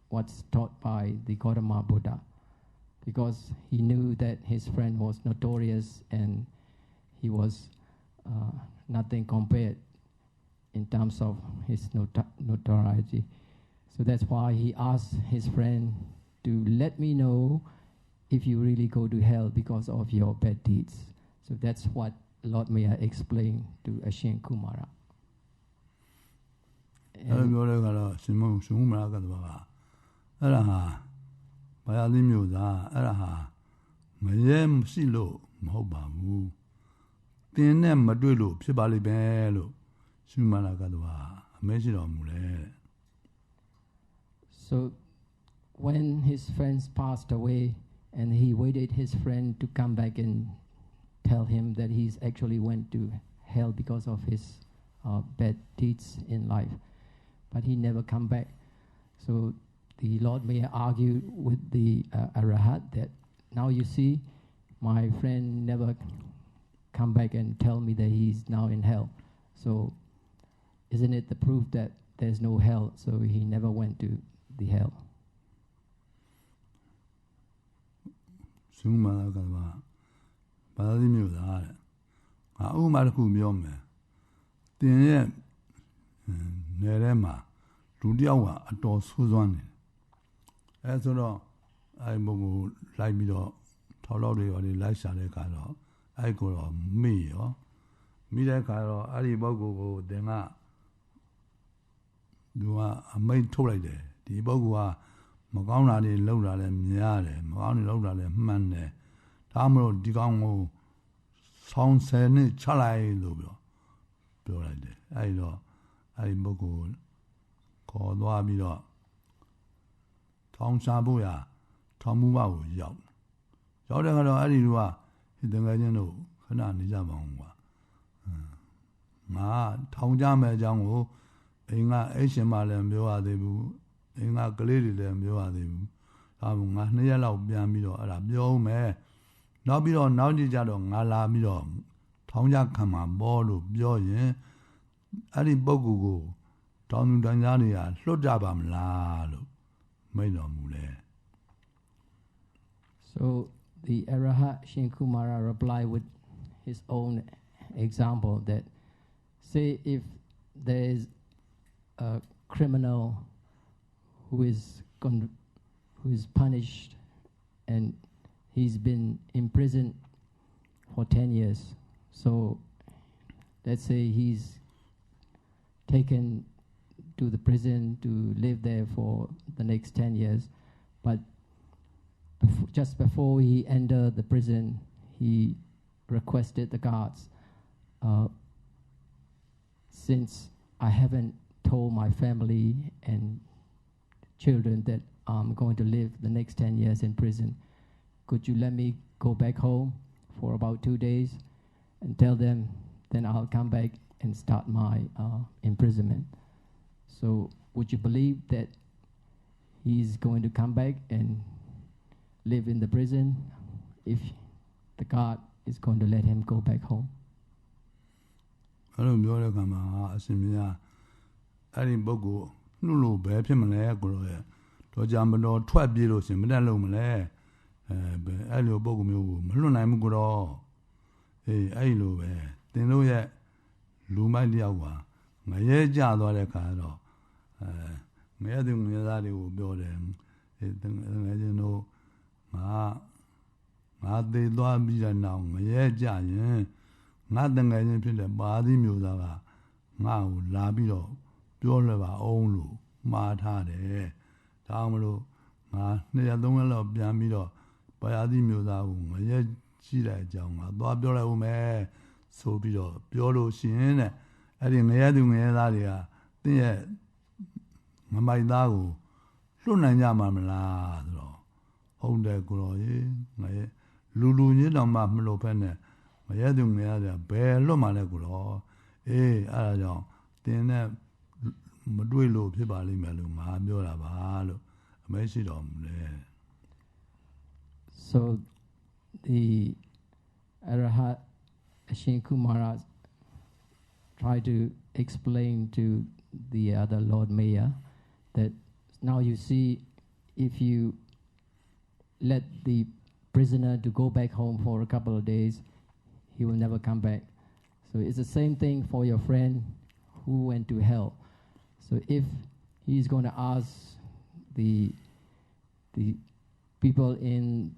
what's taught by the Gautama Buddha, because he knew that his friend was notorious and he was nothing compared in terms of his notoriety. So that's why he asked his friend to let me know if you really go to hell because of your bad deeds. So that's what Lord Maya explained to Ashin Kumara. အဲ့လိုပြောတဲ့ကတော့ရှင်ဥမာရကသမာကအဲ့ဒါဟာဘာသာသီးမျိုးသားအဲ့ဒါဟာငရဲမရှိလို့မဟုတ်ပါဘူးတင်းနဲ့မတွေ့လို့ဖြစ်ပါလိမ့်မယ်လို့ရှင်ဥမာရကသမာအမဲရှိတော်မူလေ So when his friends passed away and he waited his friend to come back and tell him that he's actually went to hell because of his bad deeds in life, but he never come back. So the Lord may argue with the Arahat that now you see my friend never come back and tell me that he's now in hell. So isn't it the proof that there's no hell? So he never went to the hell. ရှင်ဥမာရကသမာဘာသာသီးမျိုးသားတဲ့ငါဥမာတစ်ခုပြောမယ်တင်းရဲ့နယ်ထဲမှာလူတယောက်ကအတော်ဆိုးစွမ်းနေအဲဆိုတော့အဲဒီဘုံကိုလိုက်ပြီးတော့ထောက်လောက်တွေပါလေလိုက်ရှာတဲ့အခါတော့အဲဒီကိုတော့မိတဲ့အခါတော့အဲ့ဒီပုဂ္ဂိုလ်ကိုတင်ကသူကအမိတ်ထုတ်လိုက်တယ်ဒီပုဂ္ဂိုလ်ကမကောင်းတာတွေလုပ်တာလည်းများတယ်မကောင်းတွေလုပ်တာလည်းမှန်တယ်ဒါမှမဟုတ်ဒီကောင်ကိုဆောင်းဆယ်နှစ်ချလိုက်လို့ပြောလိုက်တယ်အဲဒီတော့အဲဒီပုဂ္ဂိုလ်ခေါ်သွားပြီးတော့ထောင်ရှားဖို့ရထောင်မှုမကိုရောက်တဲ့ကတော့အဲ့ဒီလူကဒီတငယ်ချင်းတို့ခဏနေကြပါအောင်ကွာငါထောင်ကြမဲ့အကြောင်းကိုအိမ်ကအဲ့ရှင်မလည်းမပြောရသေးဘူးအိမ်ကကလေးတွေလည်းမပြောရသေးဘူးဒါမှငါ2ရက်လောက်ပြန်ပြီးတော့အဲ့ဒါပြောဦးမယ်နောက်ပြီးတော့နောက်ကြတော့ငါလာပြီးတော့ထောင်ကြခံမှာပေါ်လို့ပြောရင်အဲ့ဒီပုဂ္ဂိုလ်ကိုတောင်းတန်ကြားတွေကလွတ်ကြပါမလားလို့မိန့်တော်မူလဲ So the Arahat Shinkumara replied with his own example that say if there is a criminal who is punished and he's been imprisoned for 10 years. So let's say he's taken to the prison to live there for the next 10 years. But just before he entered the prison, he requested the guards, since I haven't told my family and children that I'm going to live the next 10 years in prison, could you let me go back home for about 2 days and tell them, then I'll come back and start my imprisonment. So would you believe that he's going to come back and live in the prison if the guard is going to let him go back home? အဲ့လိုပြောတဲ့အခါမှာအရှင်မြတ်အဲ့ဒီပုဂ္ဂိုလ်နှုတ်လို့ပဲဖြစ်မလဲကိုတော့ရဲ့တော့ကြာမတော်ထွက်ပြေးလို့ရှင်မတက်လို့မလဲအဲ့လိုပုဂ္ဂိုလ်မျိုးကိုမလွတ်နိုင်ဘူးကိုတော့အဲ့လိုပဲတင်တို့ရဲ့လူမိုက်တယောက်ကငရဲကြသွားတဲ့ခါတော့ငရဲသူငရဲသားတွေကိုပြောတယ်တကယ်ချင်းတို့ငါသေးသွားပြီးတဲ့နောက်ငရဲကြရင်င ငါတငယ်ချင်းဖြစ်တဲ့ပါသီမျိုးသားကငါ့ကိုလာပြီးတော့ပြောလဲပါအောင်လို့မှားထားတယ်ဒါမှမလို့ငါ2ရက်3ရက်လောက်ပြန်ပြီးတော့ပါသီမျိုးသားကိုငရဲကြည့်တဲ့အကြောင်းငါသွားပြောလိုက်ဦးမယ်ဆိုပြီးတော့ပြောလို့ရှိရင်တဲ့အဲ့ဒီငရဲသူငရဲသားတွေကတင်းရဲ့မမိုက်သားကိုလွတ်နိုင်ကြမှာမလားဆိုတော့ဟုတ်တယ်ကိုတော်ရေငရဲလူချင်းတောင်မှမလို့ဖက်နဲ့ငရဲသူငရဲသားဘယ်လွတ်မှလဲကိုတော်အေးအဲ့ဒါကြောင့်တင်းနဲ့မတွေ့လို့ဖြစ်ပါလိမ့်မယ်လို့ငါပြောတာပါလို့အမဲရှိတော်မူတယ် So the Arahat Ashin Kumara tried to explain to the other Lord Mayor that now you see if you let the prisoner to go back home for a couple of days, he will never come back. So it's the same thing for your friend who went to hell. So if he's going to ask the people in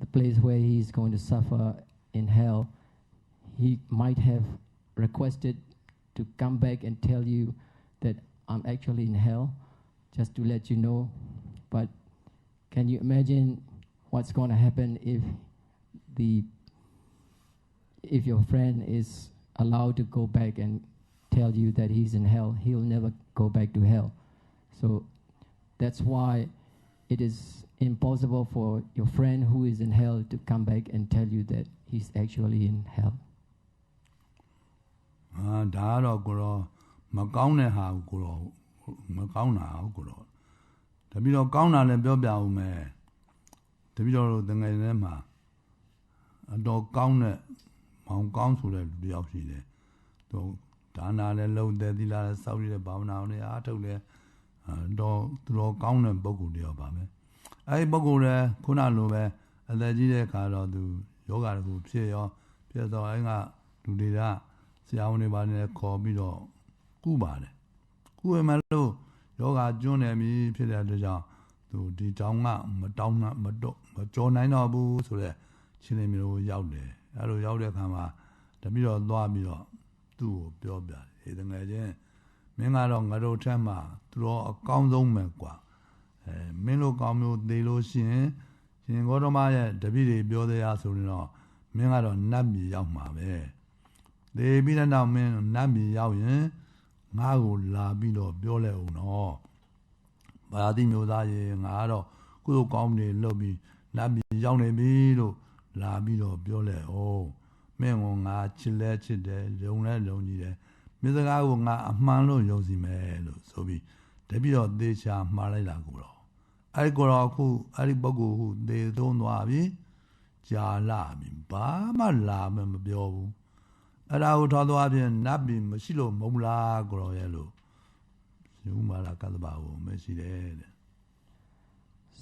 the place where he's going to suffer in hell, he might have requested to come back and tell you that I'm actually in hell, just to let you know. But can you imagine what's going to happen if your friend is allowed to go back and tell you that he's in hell? He'll never go back to hell. So that's why it is impossible for your friend who is in hell to come back and tell you that he's actually in hell. ဒါတော့ကိုတော့မကောင်းတဲ့ဟာကိုတော့မကောင်းတာကိုတော့တပည့်တော်ကောင်းတာလည်းပြောပြအောင်မယ်တပည့်တော်တို့တငယ်ထဲမှာအတော်ကောင်းတဲ့မောင်ကောင်းဆိုတဲ့လူတစ်ယောက်ရှိတယ်သူဒါနာလည်းလုံတယ်သီလလည်းစောင့်ရတဲ့ဘာဝနာနဲ့အားထုတ်တယ်တော့သူတော်ကောင်းတဲ့ပုဂ္ဂိုလ်တစ်ယောက်ပါပဲအဲဒီပုဂ္ဂိုလ်လည်းခုနလိုပဲအသက်ကြီးတဲ့အခါတော့သူယောဂတကူဖြစ်တော့အဲ့ကလူတွေကဆရာဝန်တွေပါနေခေါ်ပြီးတော့ကုပါတယ်ကုရမလို့ယောဂကျွန်းနေပြီဖြစ်တဲ့အတွက်ကြောင့်သူဒီတောင်းကမကြော်နိုင်တော့ဘူးဆိုတဲ့ချင်းလေးမျိုးရောက်တယ်အဲ့လိုရောက်တဲ့အခါမှာတပည့်တော်သွားပြီးတော့သူ့ကိုပြောပြတယ်ဟေးတကယ်ချင်းမင်းကတော့ငါတို့ထက်မှာသူတော်အကောင်းဆုံးပဲကွာမင်းလိုကောင်းမျိုးသေးလို့ရှိရင်ရှင်ဂေါတမရဲ့တပည့်တွေပြောသေးရဆိုရင်တော့မင်းကတော့နတ်ပြည်ရောက်မှာပဲသေပြီးတဲ့နောက်မင်းနတ်ပြည်ရောက်ရင်ငါ့ကိုလာပြီးတော့ပြောလဲအောင်တော့ဘာတိမျိုးသားရေငါကတော့ကုသိုလ်ကောင်းတွေလုပ်ပြီးနတ်ပြည်ရောက်နေပြီလို့လာပြီးတော့ပြောလဲအောင်မင်းကငါချစ်လဲချစ်တယ်ယုံလဲယုံကြည်တယ်မင်းစကားကိုငါအမှန်လို့ယုံစီမယ်လို့ဆိုပြီးတပည့်တော်သေချာမှားလိုက်တာကိုတော့အဲ့ကိုတော့အခုအဲ့ဒီပုဂ္ဂိုလ်ဟုသေသုံးသွားပြီကြာလာပြီဘာမှလာမပြောဘူးအဲ့ဒါကိုထောက်သွားပြင်နတ်ပြည်မရှိလို့မဟုတ်လားကိုတော့ရဲ့လို့ယူမာလာကတ္တဘာကိုမရှိတယ်တဲ့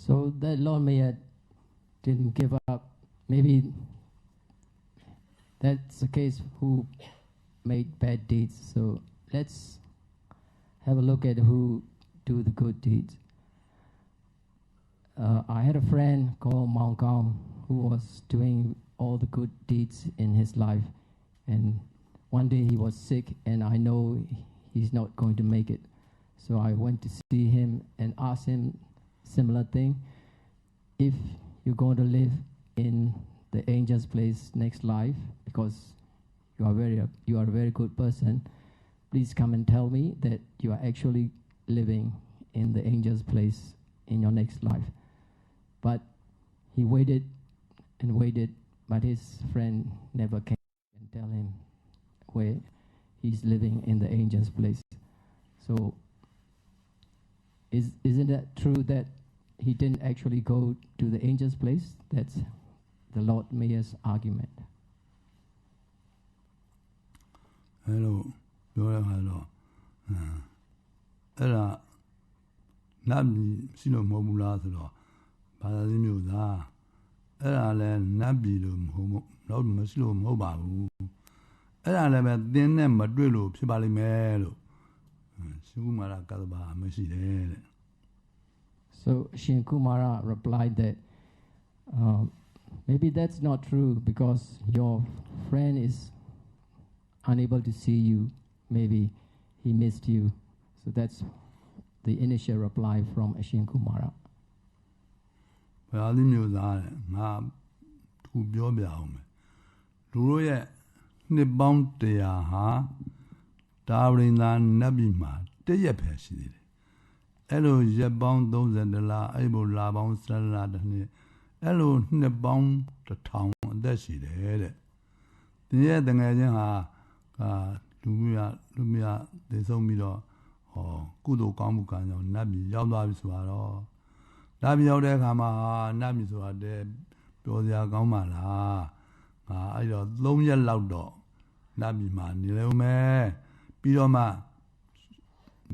So that Lord Mayor didn't give up. Maybe that's the case who made bad deeds. So let's have a look at who do the good deeds. I had a friend called Maung Kaung who was doing all the good deeds in his life. And one day he was sick and I know he's not going to make it. So I went to see him and asked him similar thing. If you're going to live in the angel's place next life, because you are a very good person, please come and tell me that you are actually living in the angel's place in your next life. But he waited and waited, but his friend never came and tell him where he's living in the angel's place. So isn't that true that he didn't actually go to the angel's place? That's the Lord Mayor's argument. Hello, hello, hello. အဲ့ဒါနတ်ပြည်ရှိလို့မဟုတ်ဘူးလားဆိုတော့ဘာသာရေးမျိုးသားအဲ့ဒါလည်းနတ်ပြည်လို့မဟုတ်တော့မရှိလို့မဟုတ်ပါဘူးအဲ့ဒါလည်းပဲသင်နဲ့မတွေ့လို့ဖြစ်ပါလိမ့်မယ်လို့ရှင်ကုမာရကတ္တဘာမရှိတယ်တဲ့ So Shin Kumara replied that maybe that's not true because your friend is unable to see you. Maybe he missed you. So that's the initial reply from Ashin Kumara. ဘုရားသခင်မျိုးသားတဲ့ငါသူပြောပြအောင်မယ်လူတို့ရဲ့နှစ်ပေါင်း100ဟာဒါဝိညာဉ်နတ်ပြည်မှာတည့်ရက်ပဲရှိသေးတယ်အဲ့လိုရက်ပေါင်း30လအဲ့လိုလာပေါင်း7လတစ်နှစ်အဲ့လိုနှစ်ပေါင်း1000အသက်ရှိတယ်တဲ့ဒီရဲ့တငယ်ချင်းဟာလူမရသေဆုံးပြီးတော့ကုသိုလ်ကောင်းမှုကံကြောင့်နတ်ပြည်ရောက်သွားပြီဆိုတော့နတ်ပြည်ရောက်တဲ့အခါမှာနတ်ပြည်ဆိုတာတဲ့ပြောစရာကောင်းပါလားအဲ့တော့3ရက်လောက်တော့နတ်ပြည်မှာနေလို့မယ်ပြီးတော့မှ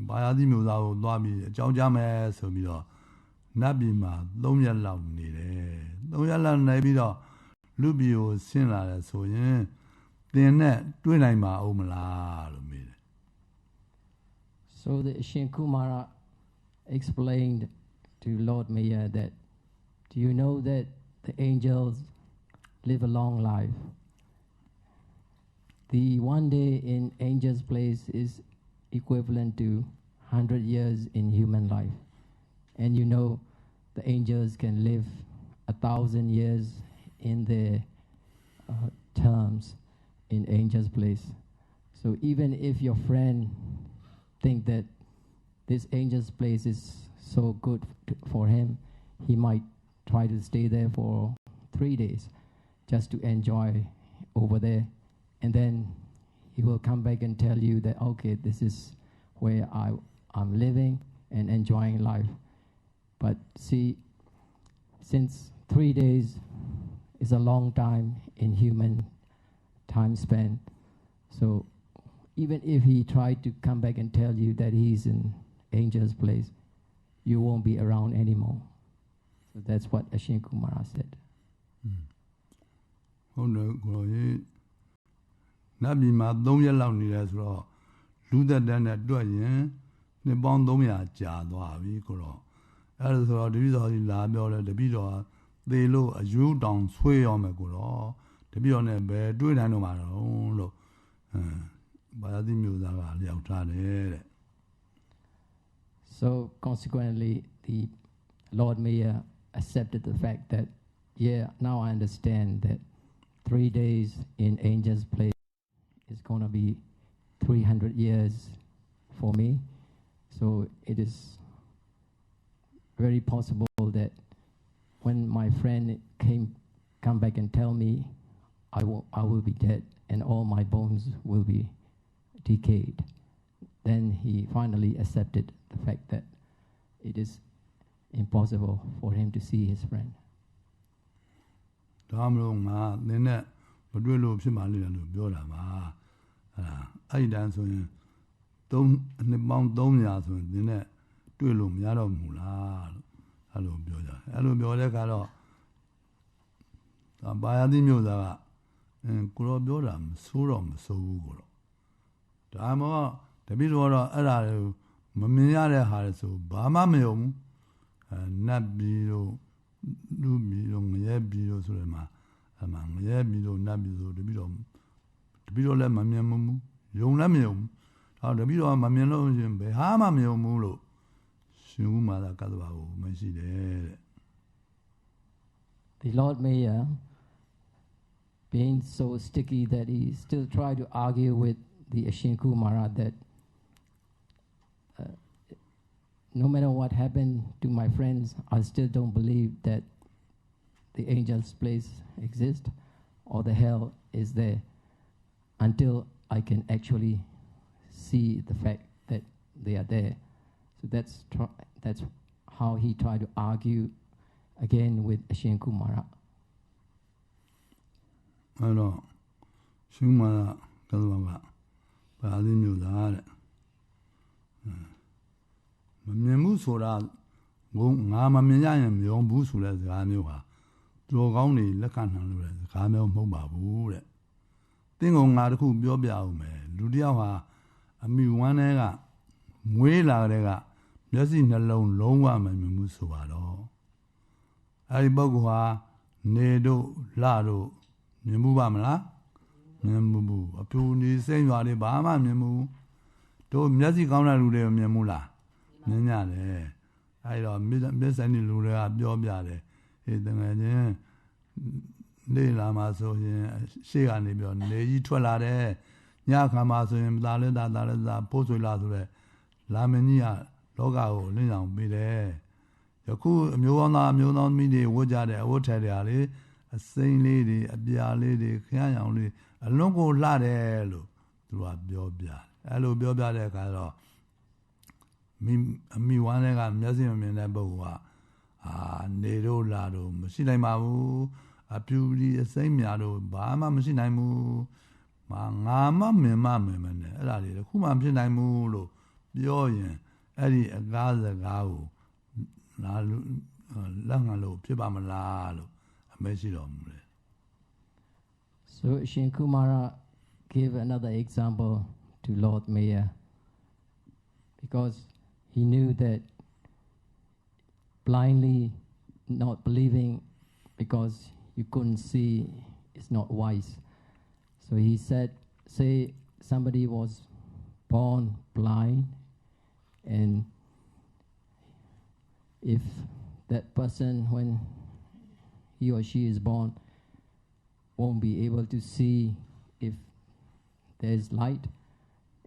ဘာယာတိမျိုးသားကိုသွားပြီးအကြောင်းကြားမယ်ဆိုပြီးတော့နတ်ပြည်မှာ3ရက်လောက်နေတယ်3ရက်လောက်နေပြီးတော့လူပြည်ကိုဆင်းလာတယ်ဆိုရင်သင်နဲ့တွေ့နိုင်မှာအောင်မလားလို့မေးတယ် So the Ashin Kumara explained to Lord Mayor that, do you know that the angels live a long life? The one day in angel's place is equivalent to 100 years in human life. And you know the angels can live 1,000 years in their terms in angel's place. So even if your friend think that this angel's place is so good for him, he might try to stay there for 3 days just to enjoy over there. And then he will come back and tell you that, okay, this is where I'm living and enjoying life. But see, since 3 days is a long time in human time span, so even if he tried to come back and tell you that he's in angel's place, you won't be around anymore. So that's what Ashin Kumara said. ဟုတ်တယ်ကိုကြီးနတ်ပြည်မှာ3ရက်လောက်နေတယ်ဆိုတော့လူသက်တန်းနဲ့တွက်ရင်နှစ်ပေါင်း300ကြာသွားပြီကိုတော့အဲ့ဒါဆိုတော့တပည့်တော်ကြီးလာပြောတယ်တပည့်တော်သေလို့အယူတောင်ဆွေးရောမယ်ကိုတော့တပည့်တော်နဲ့ဘယ်တွေ့နိုင်တော့မှာတော့လို့ဘာသာတိမျိုးသားကလျှောက်ထားတယ်တဲ့ So consequently, the Lord Mayor accepted the fact that, yeah, now I understand that 3 days in angel's place is going to be 300 years for me. So it is very possible that when my friend come back and tell me I will be dead and all my bones will be decayed, then he finally accepted the fact that it is impossible for him to see his friend. ဒါမှမဟုတ်ငါနင်းနဲ့မတွေ့လို့ဖြစ်မှလိမ့်လို့ပြောတာပါအဲ့တန်းဆိုရင်နှစ်ပေါင်း300ဆိုရင်နင်းနဲ့တွေ့လို့မရတော့ဘူးလားလို့အဲ့လိုပြောကြတယ်အဲ့လိုပြောတဲ့အခါတော့ဘာယာတိမျိုးသားကကိုရောပြောတာမဆိုးတော့မဆိုးဘူးကိုတော့ဒါမှမဟုတ်တပည့်တော်တော့အဲ့ဒါတွေမမြင်ရတဲ့ဟာတွေဆိုဘာမှမယုံဘူးနတ်ပြည်တို့လူပြည်တို့ငရဲပြည်တို့ဆိုရမှာအမှငရဲပြည်တို့နတ်ပြည်တို့တပည့်တော်လည်းမမြင်ဘူးယုံလည်းမယုံဘူးဒါတပည့်တော်ကမမြင်လို့ရှင်ဘယ်ဟာမှမယုံဘူးလို့ရှင်ဥမာသာကတ္တဝါကိုမရှိတယ်တဲ့ The Lord Mayor, being so sticky that he still tried to argue with the Ashin Kumara that no matter what happened to my friends, I still don't believe that the angel's place exists or the hell is there until I can actually see the fact that they are there. So that's how he tried to argue again with Ashin Kumara. အဲ့တော့ရှင်မာကတ္တဝါကဘာသာမျိုးသားတဲ့မမြင်ဘူးဆိုတာငါမမြင်ရရင်မယုံဘူးဆိုတဲ့စကားမျိုးဟာတော်ကောင်းနေလက်ခံနိုင်လို့တဲ့စကားမျိုးမဟုတ်ပါဘူးတဲ့တင်းကောင်ငါတခုပြောပြအောင်မယ်လူတယောက်ဟာအမိဝမ်းထဲကမွေးလာတဲ့ကမျက်စိနှလုံးလုံးဝမမြင်ဘူးဆိုပါတော့အဲဒီပုဂ္ဂိုလ်ဟာနေတို့လတို့မြင်မှုပါမလား Membu, a puni saying what a bama memu. To Messi Gona Lude Memula. Nanyale. I don't miss any Lura, Biobiade. It then Ne Lama so she and Nibion, Ne Twalade, Yakamaso, Daleda, Postula, Lamania, Logao, Linam, be there. Yaku, Muana, Munon Midi, Wojade, Wotari, a saint lady, a beer lady, Kayang, a logo lade, to a Biobia. Hello, Biobia, de Caro. Me one and museum in a boa. Ah, Nedo Lado, Machine Mamu, a purely a same yado, Bama Machine Mu, Mama, Mamma, Eladi, Kuma Machine Mulo, Bioyan, Eddie, a Gaza Gao, Langalo, Pibamalalo, a Machine. So Shin Kumara gave another example to Lord Mayor because he knew that blindly not believing because you couldn't see is not wise. So he said, say somebody was born blind, and if that person, when he or she is born, won't be able to see if there's light,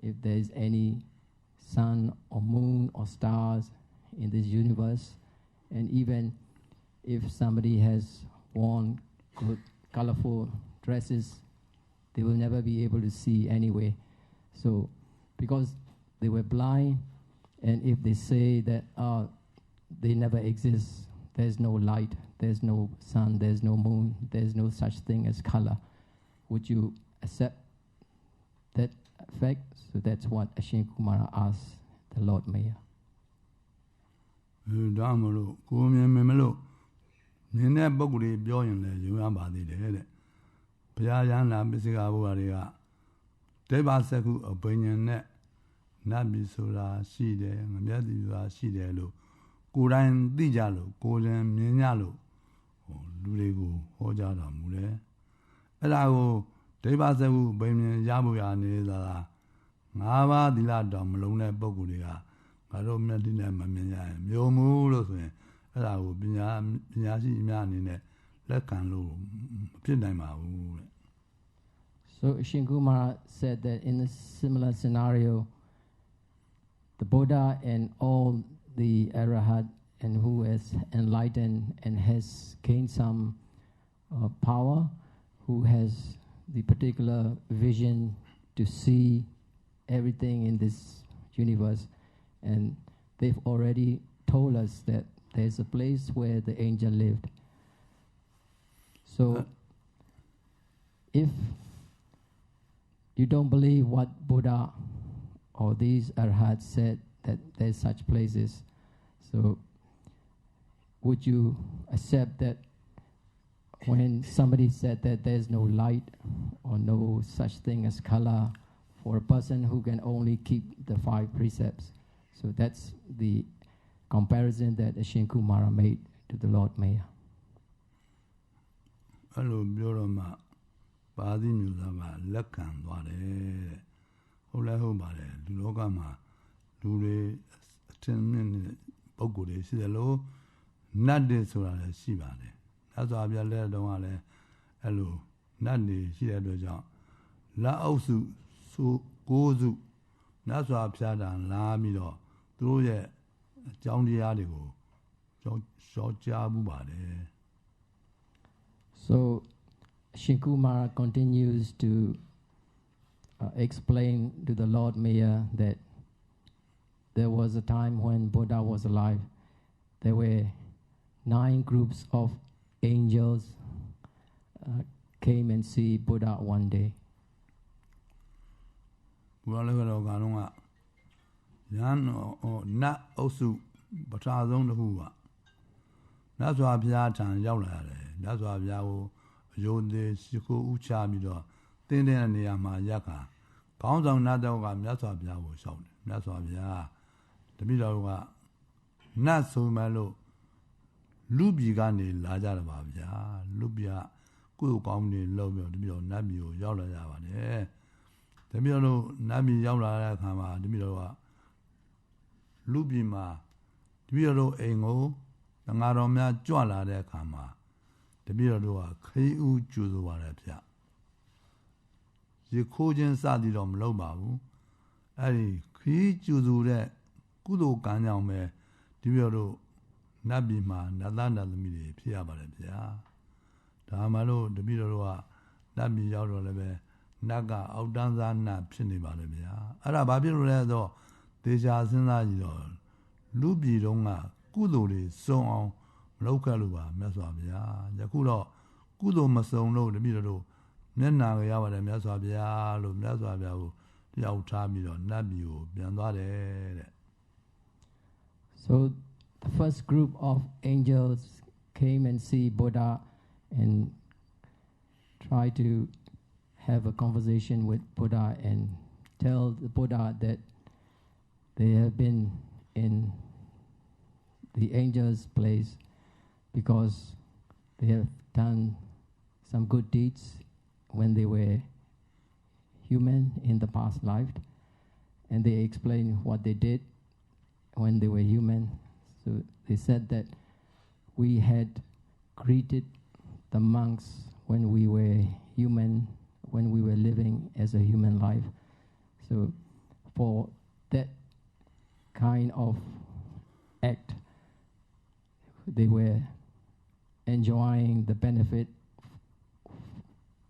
if there's any sun or moon or stars in this universe, and even if somebody has worn good, colorful dresses, they will never be able to see anyway. So, because they were blind, and if they say that they never exist, there's no light, there's no sun, there's no moon, there's no such thing as color, would you accept that fact? So that's what Ashin Kumara asked the Lord Mayor. Damalo, Kumemelo, Nina Boguri, Bioyan, you are body dead. Piayana Bisiga Waria, Deba Seku, opinion net, Nabisula, she there, Yadiva, she there, Kuran Dijalo, Kolan Minyalo, or Lulego, Hojada Mule. Elago, Deba Seku, Bayan Yabuya, Neza, Nava Diladam, Lone Boguria. I don't mean to Mamma, Yomu, and I will be Yasi man in it. Let can lo, Pinama. So Shingumara said that in a similar scenario, the Buddha and all the Arahat and who is enlightened and has gained some power, who has the particular vision to see everything in this universe, and they've already told us that there's a place where the angel lived. So, if you don't believe what Buddha or these Arhats said that there's such places, so would you accept that when somebody said that there's no light or no such thing as color for a person who can only keep the 5 precepts? So that's the comparison that Ashin Kumara made to the Lord Mayor. Hello, Biorama, Badi Musama, Lakan, Wade, Ola Hobare, Logama, Lure, 10 minutes, Bogode, Sidalo, Nade Sura, Sibade. That's why I've let them hello, Nade, Sidadoja, La Osu, so Gozu, that's why I've said and La Mido, through the John Diadigo, short Jabubade. So, Shinkumara continues to explain to the Lord Mayor that there was a time when Buddha was alive. There were 9 groups of angels came and see Buddha one day. Yan or not also, but I don't know who. That's why Piatan Yawla, that's why Yao, Yode, Siko, Uchabido, Tene Yama Yaka. Pounds on Nadawa, that's why Yao showed. That's why Ya. The middle not so mellow. Lubigani Lajarabia, Lubia, ကုသိုလ်ကောင်းတွေလုပ်ပြီးတပည့်တော်နတ်ပြည်ကိုရောက်လာကြပါတယ်တပည့်တော်တို့နတ်ပြည်ရောက်လာတဲ့အခါမှာတပည့်တော်ကလူပြည်မှာတပည့်တော်တို့အိမ်ကိုငါတော်များကြွလာတဲ့အခါမှာတပည့်တော်တို့ကခရီးဦးကျူဆိုပါတယ်ဗျရေခိုးခြင်းစသည်တော့မလုပ်ပါဘူးအဲ့ဒီခရီးကျူဆိုတဲ့ကုသိုလ်ကံကြောင့်ပဲတပည့်တော်တို့နတ်ပြည်မှာနတ်သားနတ်သမီးတွေဖြစ်ရပါတယ်ဗျာဒါမှလို့တပည့်တော်တို့ကနတ်ပြည်ရောက်တော့လည်းပဲနတ်ကအောက်တန်းစားနတ်ဖြစ်နေပါလေဗျာအဲ့ဒါဘာဖြစ်လို့လဲဆိုတော့သေချာစဉ်းစားကြည့်တော့လူပြည်တုံးကကုသိုလ်တွေစုံအောင်မလုပ်ခဲ့လို့ပါမြတ်စွာဘုရားယခုတော့ကုသိုလ်မစုံလို့တပည့်တော်တို့မျက်နာရပါတယ်မြတ်စွာဘုရားလို့မြတ်စွာဘုရားကိုတရားထားပြီးတော့နတ်ပြည်ကိုပြန်သွားတယ်တဲ့ So the first group of angels came and see Buddha and try to have a conversation with Buddha and tell the Buddha that they have been in the angels' place because they have done some good deeds when they were human in the past life, and they explained what they did when they were human. So they said that we had greeted the monks when we were human, when we were living as a human life. So for that kind of act, they were enjoying the benefit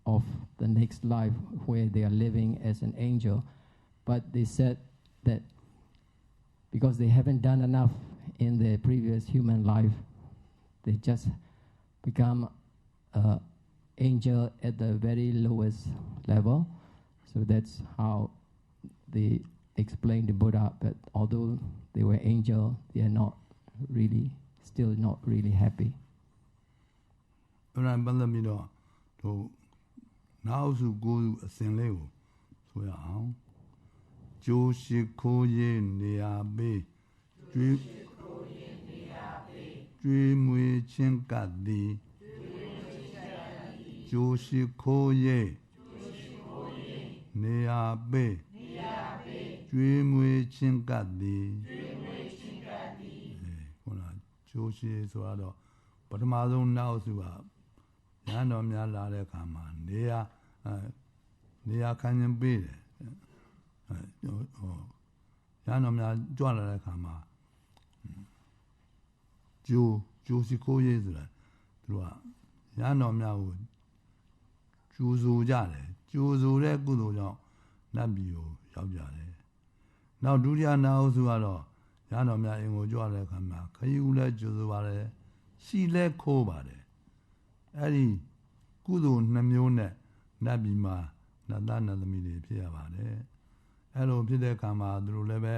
of the next life where they are living as an angel. But they said that because they haven't done enough in their previous human life, they just become an angel at the very lowest level. So that's how they explained to Buddha. But although they were angels, they are not really, still not really happy. Now to go a sin level. So yeah. Joshi Koye Niabe Dream we chinkadi Joshi Koye Niabe Dream we chinkadi Joshi Swado but Mazon now to Yandom Yala Kama Nia Canyon Be ရန်တော်များကြွလာတဲ့အခါမှာဂျိုစီခိုးရေးဆိုတာသူတို့ကရန်တော်များကိုကျူဆိုကြတယ်ကျူဆိုတဲ့ကုသိုလ်ကြောင့်နတ်ပြည်ကိုရောက်ကြတယ်နောက်ဒုတိယနာဟုစုကတော့ရန်တော်များအင်ကိုကြွတဲ့အခါမှာခရီးဦးလဲကျူဆိုပါတယ်စီလဲခိုးပါတယ်အဲ့ဒီကုသိုလ်နှမျိုးနဲ့နတ်ပြည်မှာနတ်သားနတ်သမီးတွေဖြစ်ရပါတယ်အဲ့လိုဖြစ်တဲ့အခါမှာသူတို့လည်းပဲ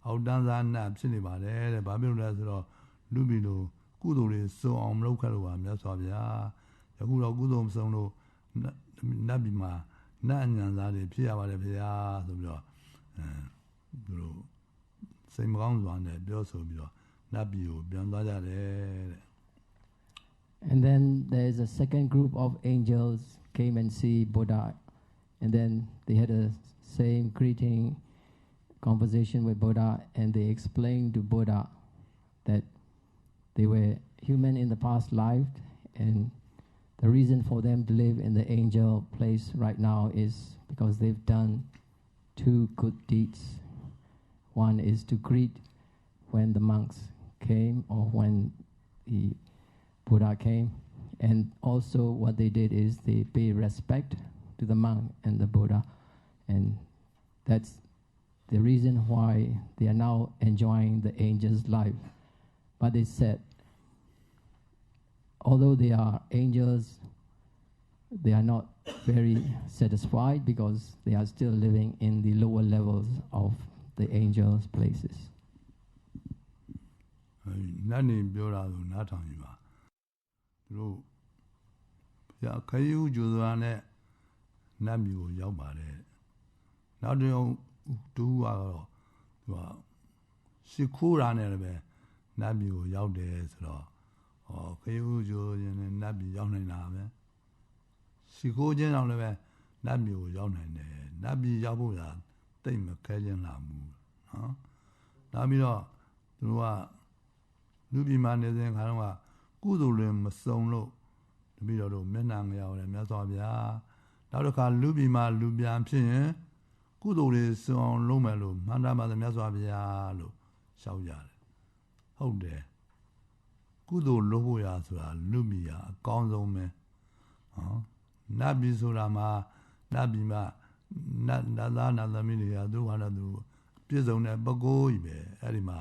အောက်တန်းစားနတ်ဖြစ်နေပါတယ်တဲ့ဘာဖြစ်လို့လဲဆိုတော့လူပြည်လိုကုသိုလ်တွေစုံအောင်မလုပ်ခဲ့လို့ပါမြတ်စွာဘုရားယခုတော့ကုသိုလ်မစုံလို့နတ်ပြည်မှာနတ်အញ្ញံသားတွေဖြစ်ရပါတယ်ဘုရားဆိုပြီးတော့သူတို့စိတ်မကောင်းစွာနဲ့ပြောဆိုပြီးတော့နတ်ပြည်ကိုပြန်သွားကြတယ်တဲ့ And then there is a second group of angels came and see Buddha, and then they had a same greeting conversation with Buddha, and they explained to Buddha that they were human in the past life, and the reason for them to live in the angel place right now is because they've done two good deeds. One is to greet when the monks came or when the Buddha came, and also what they did is they pay respect to the monk and the Buddha, and that's the reason why they are now enjoying the angel's life. But they said, although they are angels, they are not very satisfied because they are still living in the lower levels of the angels' places. နတ်နေပြောတာဆိုနားထောင်ကြပါသူတို့ဘုရားခရီးဥကျူစွာနဲ့နတ်မျိုးကိုရောက်ပါတယ်နောက်တစ်ယောက်တူကတော့သူကရှစ်ခိုးတာနဲ့လည်းပဲနတ်မျိုးကိုရောက်တယ်ဆိုတော့ခရီးဥကျူရင်နတ်ပြည်ရောက်နေတာပဲ ရှိခိုးခြင်းကြောင့်လည်းပဲနတ်ပြည်ကိုရောက်နိုင်တယ်နတ်ပြည်ရောက်ဖို့ရာတိတ်မခဲခြင်းလာမှုနော်နောက်ပြီးတော့သူတို့ကလူပြည်မှာနေစဉ်ခါတော့ကကုသိုလ်လည်းမစုံလို့တပည့်တော်တို့မျက်နှာငရောက်တယ်မြတ်စွာဘုရားနောက်တစ်ခါလူပြည်မှာလူပြန်ဖြစ်ရင်ကုသိုလ်တွေစုံအောင်လုပ်မယ်လို့မှန်တာပါတယ်မြတ်စွာဘုရားလို့ရှောက်ကြတယ်ဟုတ်တယ်ကုသိုလ်လုပ်ဖို့ရာဆိုတာလူပြည်ဟာအကောင်းဆုံးပဲနော်နတ်ပြည်ဆိုတာမှာနတ်ပြည်မှာနတ်သားနတ်သမီးတွေကသူ့ဟာနဲ့သူပြည့်စုံတဲ့ပုဂ္ဂိုလ်ကြီးပဲအဲ့ဒီမှာ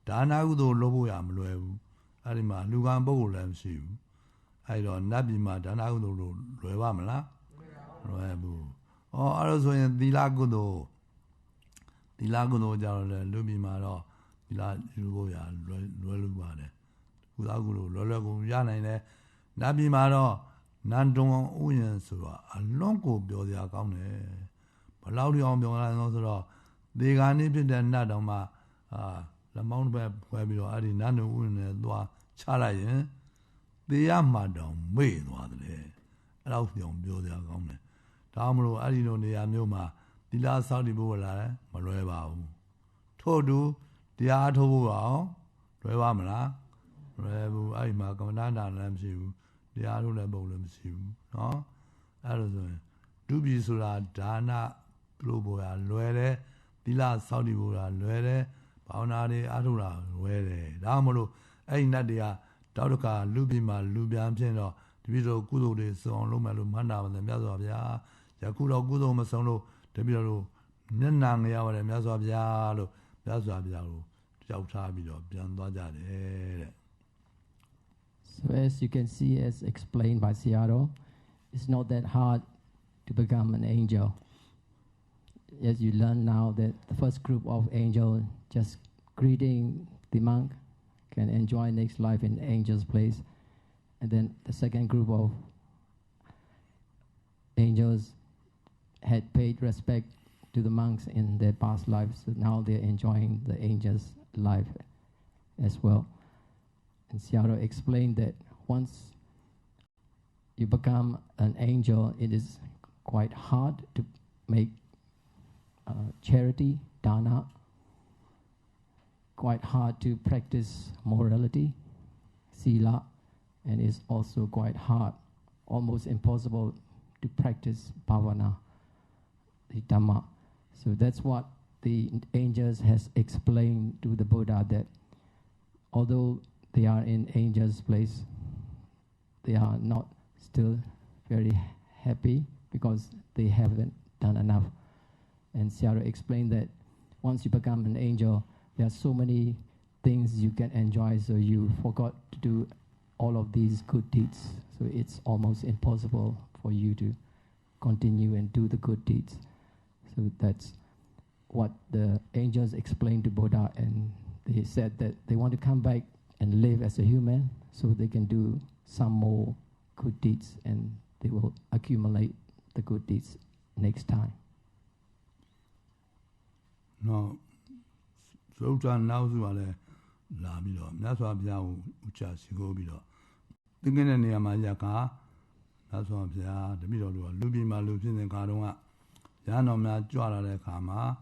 ဒါနကုသိုလ်လုပ်ဖို့ရမလွယ်ဘူးအဲ့ဒီမှာလူကံပုဂ္ဂိုလ်လည်းမရှိဘူးအဲ့တော့နတ်ပြည်မှာဒါနကုသိုလ်လို့လွယ်ပါမလားမလွယ်ဘူးအဲ့ဒါဆိုရင်သီလကုသိုလ်ကြတော့လေလူပြည်မှာတော့သီလယူဖို့ရလွယ်လို့ပါတယ်ကုသကုသိုလ်လွယ်ကူရနိုင်တယ်နတ်ပြည်မှာတော့နန္တုံဥယျာဉ်ဆိုတော့အလွန်ကိုပြောစရာကောင်းတယ်ဘလောက်ဒီအောင်ပြောရအောင်ဆိုတော့ဒီကနေ့ဖြစ်တဲ့နတ်တော်မှာလက်မောင်းတစ်ဖက်ဖွဲပြီးတော့အဲ့ဒီနန္တုဥယျာဉ်နဲ့သွားချလိုက်ရင်သေရမှတောင်မေ့သွားတယ်အဲ့လောက်ပြောစရာကောင်းတယ်ဒါမှမဟုတ်အဲ့ဒီလိုနေရာမျိုးမှာသီလစောင့်တည်ဖို့လာတယ်မလွယ်ပါဘူးထို့တူတရားထုတ်ဖို့အောင်လွယ်ပါမလားမလွယ်ဘူးအဲ့ဒီမှာကမ္မဋ္ဌာန်းလည်းမရှိဘူးတရားထုတ်လည်းပုံလည်းမရှိဘူးเนาะအဲ့လိုဆိုရင်ဒုပိဆိုတာဒါနပြုလို့ပေါ်ရလွယ်တယ်သီလစောင့်တည်ဖို့ရလွယ်တယ်ဘာဝနာတွေအားထုတ်တာလွယ်တယ်ဒါမှမဟုတ်အဲ့ဒီနတ်တွေကတောက်တကလူပိမှာလူပြန်ဖြစ်တော့တပည့်တော်ကုသိုလ်တွေစုံအောင်လုပ်မယ်လို့မှတ်တာပါတယ်မြတ်စွာဘုရားယခုတော့ကုသိုလ်မစုံလို့တပည့်တော်တို့မျက်နှာငရပါတယ်မြတ်စွာဘုရားလို့မြတ်စွာဘုရားကိုကြောက်ထားပြီးတော့ပြန်သွားကြတယ်တဲ့ So as you can see, as explained by Seattle, it's not that hard to become an angel. As you learn now that the first group of angels just greeting the monk can enjoy next life in angel's place. And then the second group of angels had paid respect to the monks in their past lives. So now they're enjoying the angel's life as well. And Seattle explained that once you become an angel, it is quite hard to make charity, dana, quite hard to practice morality, sila, and it's also quite hard, almost impossible to practice bhavana, the dhamma. So that's what the angels has explained to the Buddha, that although they are in angels' place, they are not still very happy because they haven't done enough. And Seattle explained that once you become an angel, there are so many things you can enjoy, so you forgot to do all of these good deeds. So it's almost impossible for you to continue and do the good deeds. So that's what the angels explained to Buddha, and they said that they want to come back and live as a human so they can do some more good deeds, and they will accumulate the good deeds next time. No, so now you are la bilo. That's why we are ucha sigo bilo. Thinking any amaya that's why we are the middle of Lubi Malupin and Kadonga. Yanoma Joala Kama,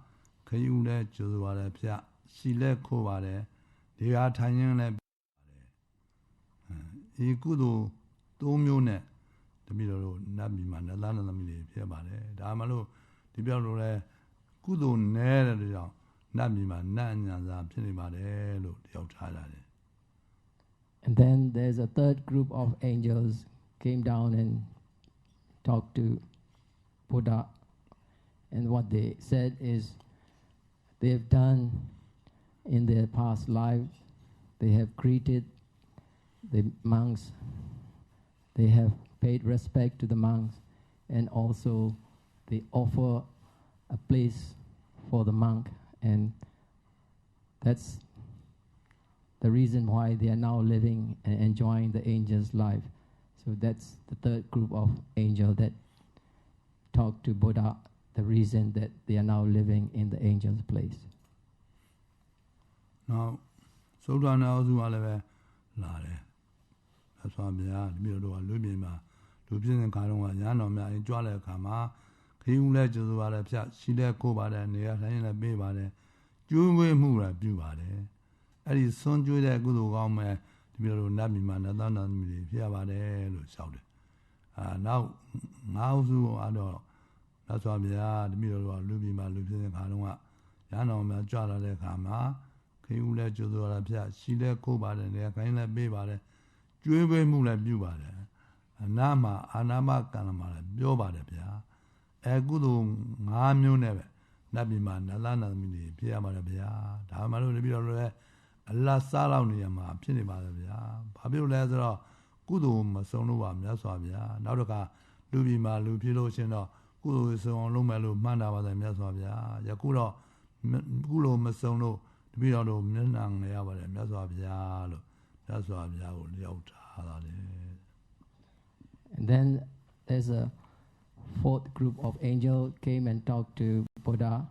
Kayule, Josuale Pia, Sile Kovare, they are tiny. 이 구도 도묘네တမီးတော်နတ်ပြည်မှာနတ်သားနတ်သမီးတွေဖြစ်ပါတယ်ဒါမှလို့ဒီပြောက်လို့လဲကုသိုလ်နည်းတဲ့ကြောင့်နတ်ပြည်မှာနတ်အညာစာဖြစ်နေပါတယ်လို့တယောက်ထားကြတယ် And then there's a third group of angels came down and talked to Buddha, and what they said is they've done in their past lives, they have greeted the monks, they have paid respect to the monks, and also they offer a place for the monk, and that's the reason why they are now living and enjoying the angel's life. So that's the third group of angels that talked to Buddha, the reason that they are now living in the angel's place. Now, Sodana Zualeve Lare. That's why we are the middle of Lumima, လူဖြစ်စဉ်ခါတော့ကရဟန်းတော်များရင်ကြွတဲ့အခါမှာခရီးဦးလဲကျေးဇူးပါတယ်ဖြတ်ရှိလဲကိုပါတယ်နေရာတိုင်းလည်းပေးပါတယ်ကျွေးမွေးမှုလည်းပြုပါတယ်အဲ့ဒီဆွန်ကျွေးတဲ့ကုသိုလ်ကောင်းမဲ့ဒီလိုလိုနတ်ပြည်မှာနတ်သားနတ်သမီးတွေဖြစ်ရပါတယ်လို့လျှောက်တယ်နောက်ငါးဥစုအားတော့သတ်စွာဘုရားဒီလိုလိုလူပြည်မှာလူဖြစ်စဉ်ခါတော့ကရဟန်းတော်များကြွလာတဲ့အခါမှာခရီးဦးလဲကျေးဇူးပါတယ်ဖြတ်ရှိလဲကိုပါတယ်နေရာတိုင်းလည်းပေးပါတယ်ကျွေးမွေးမှုလည်းပြုပါတယ်အနာမှာအာနာမကံမှာလည်းပြောပါတယ်ဗျာကုသိုလ်၅မျိုးနဲ့ပဲနတ်ပြည်မှာနတ်သားနတ်သမီးတွေဖြစ်ရပါတယ်ဗျာဒါမှလို့ပြီးတော့လည်းအလတ်စားလောက်နေရမှာဖြစ်နေပါတယ်ဗျာဘာဖြစ်လို့လဲဆိုတော့ကုသိုလ်မဆုံးလို့ပါမြတ်စွာဘုရားနောက်တစ်ခါလူပြည်မှာလူဖြစ်လို့ရှင်တော့ကုသိုလ်ဆုံးအောင်လုပ်မယ်လို့မှန်းတာပါတယ်မြတ်စွာဘုရားယခုတော့ကုသိုလ်မဆုံးလို့တပည့်တော်တို့မျက်နှာငယ်ရပါတယ်မြတ်စွာဘုရားလို့မြတ်စွာဘုရားကိုလျှောက်ထားတာလေ And then there's a fourth group of angels came and talked to Buddha,